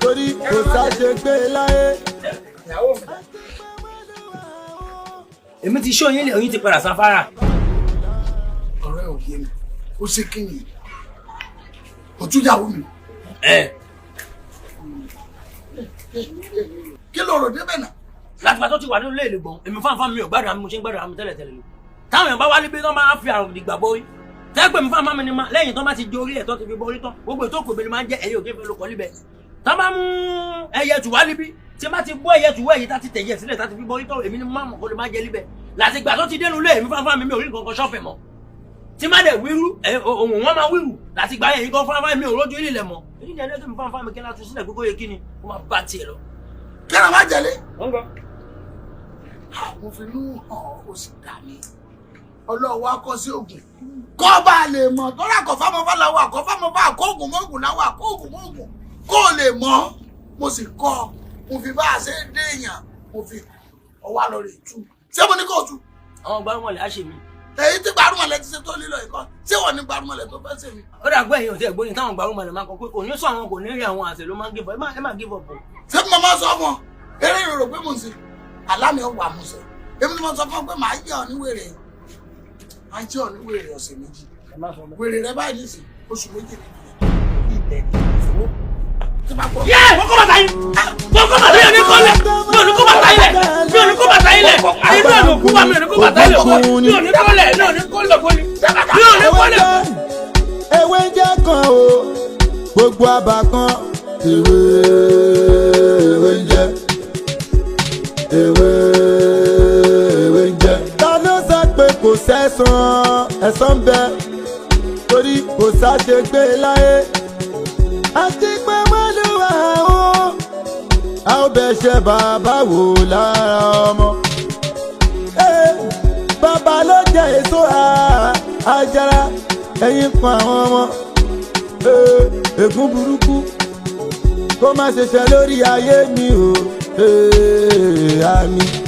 Speaker 11: torí kò sáṣegbé láyé.
Speaker 6: èmi ti ṣó yín lè oyin ti padà sáfárà.
Speaker 2: ọ̀rẹ́ ò yé mi ó ṣe kí ni òtúnyàwó mi. kí ló rò débẹ̀ náà.
Speaker 6: látìgbà tó ti wà nínú ilé ìlẹ̀gbọ̀n èmi fáńfáń mi ò gbádùn àmì mo ṣe ń gbádùn àmì tẹ́lẹ̀ tẹ́lẹ̀ lò táwọn èèyàn bá wá níbi tó máa fi àrùn ìgbà borí tẹ́gbẹ̀ mi fáńfáń mi ni lẹ́yìn tó máa ti di orí ẹ̀ tó ti fi borí tán gbogbo ètò òkú mi máa ń jẹ́ ẹ̀yẹ òkè fẹ́ ló kọ́ níbẹ̀ tó bá mú ẹyẹ tù wá níbí tí má ti bọ́ ẹyẹ tù wá èyí tá ti tẹ̀yẹ sílẹ̀ tá ti fi borí tán èmi ni máa mọ̀ kó lè máa jẹ níbẹ̀ látìgbà tó ti dénú ilé èmi fáńfáń mi ò rí nǹkan kan ṣọ́ọ̀fẹ̀ mọ́ tí má dẹ̀ wíru òun wọn máa wíru látìgbà yẹn kan fáńfáń mi ò rójú ilé lẹ̀ mọ́ èyí ni ẹlẹ́gbẹ̀ẹ́ mi fáńfáń mi kí n láti sílẹ̀ gbogbo yẹ kí ni kó máa bá tiẹ̀ lọ.
Speaker 2: kí ni wọ́n jẹ́lé. mo fi inú hàn ó sì dà mí ọlọ́wọ́ akọ́ sí ògùn kọ́ bá lè mọ̀ tó rà kọ́ fámọ́ fáláwọ́ àkọ́ fámọ́ fá àkóògùn mọ́gùn láwọ́ àkóògùn mọ́gùn kó lè mọ̀ mo sì kọ́ mo fi bá a ṣe dé èèyàn mo fi ọwọ́ àlọ́ rẹ̀ tú ṣé mo ní kó tú.
Speaker 6: àwọn gbárùmọ̀lẹ̀ á ṣe mí.
Speaker 2: èyí tí gbárùmọ̀lẹ̀ ti ṣe tó lílọ ìkọ́ ṣé wọ́n ní gbárùmọ̀lẹ̀ tó fẹ́ ṣe mí.
Speaker 6: ó dà gbọ́ èyàn ò tẹ́ gbóyin táwọn gbárùmọ̀lẹ̀ máa ń kọ pé kò ní sọ àwọn kò ní rí àwọn àṣẹ ló máa ń give up ẹ má give up.
Speaker 2: ṣé mo máa sọ fún ọ eré ìrorò pé mo ń ṣe àlámì ọwọ́ àmúṣe èmi ni mo sọ fún ọ pé màá jẹ́ ọ níwèrè máa jẹ́ ọ níwèrè ọ̀sẹ̀ méjì wèrè rẹ báyìí nísìn oṣù méjì ni.
Speaker 6: yẹ wọ́n kọ́ bàtà yín wọ́n kọ́ bàtà yín ní kọ́lẹ̀ mi ò ní kó bàtà yín lẹ̀ mi ò ní kó bàtà yín lẹ̀ inú ẹ̀ ló kú wa mi ò ní kó bàtà yín lẹ̀ mi ò ní kọ́lẹ̀ mi ò ní kọ́lẹ̀ mi ò ní kọ́lẹ̀.
Speaker 11: ewé jẹ́ kan o gbogbo àbá kan ewé jẹ́ ewé jẹ́. ta ló sọ pé kò ẹ̀san bẹ torí kò sáṣegbé láyé àti pé wẹ́lúwà o a ó bẹ ṣe bàbá wò lára ọmọ. bàbá ló jẹ èso àjàrà ẹ̀yìn kan àwọn ọmọ. ègún burúkú kó má ṣe ṣe lórí ayé mi o àmín.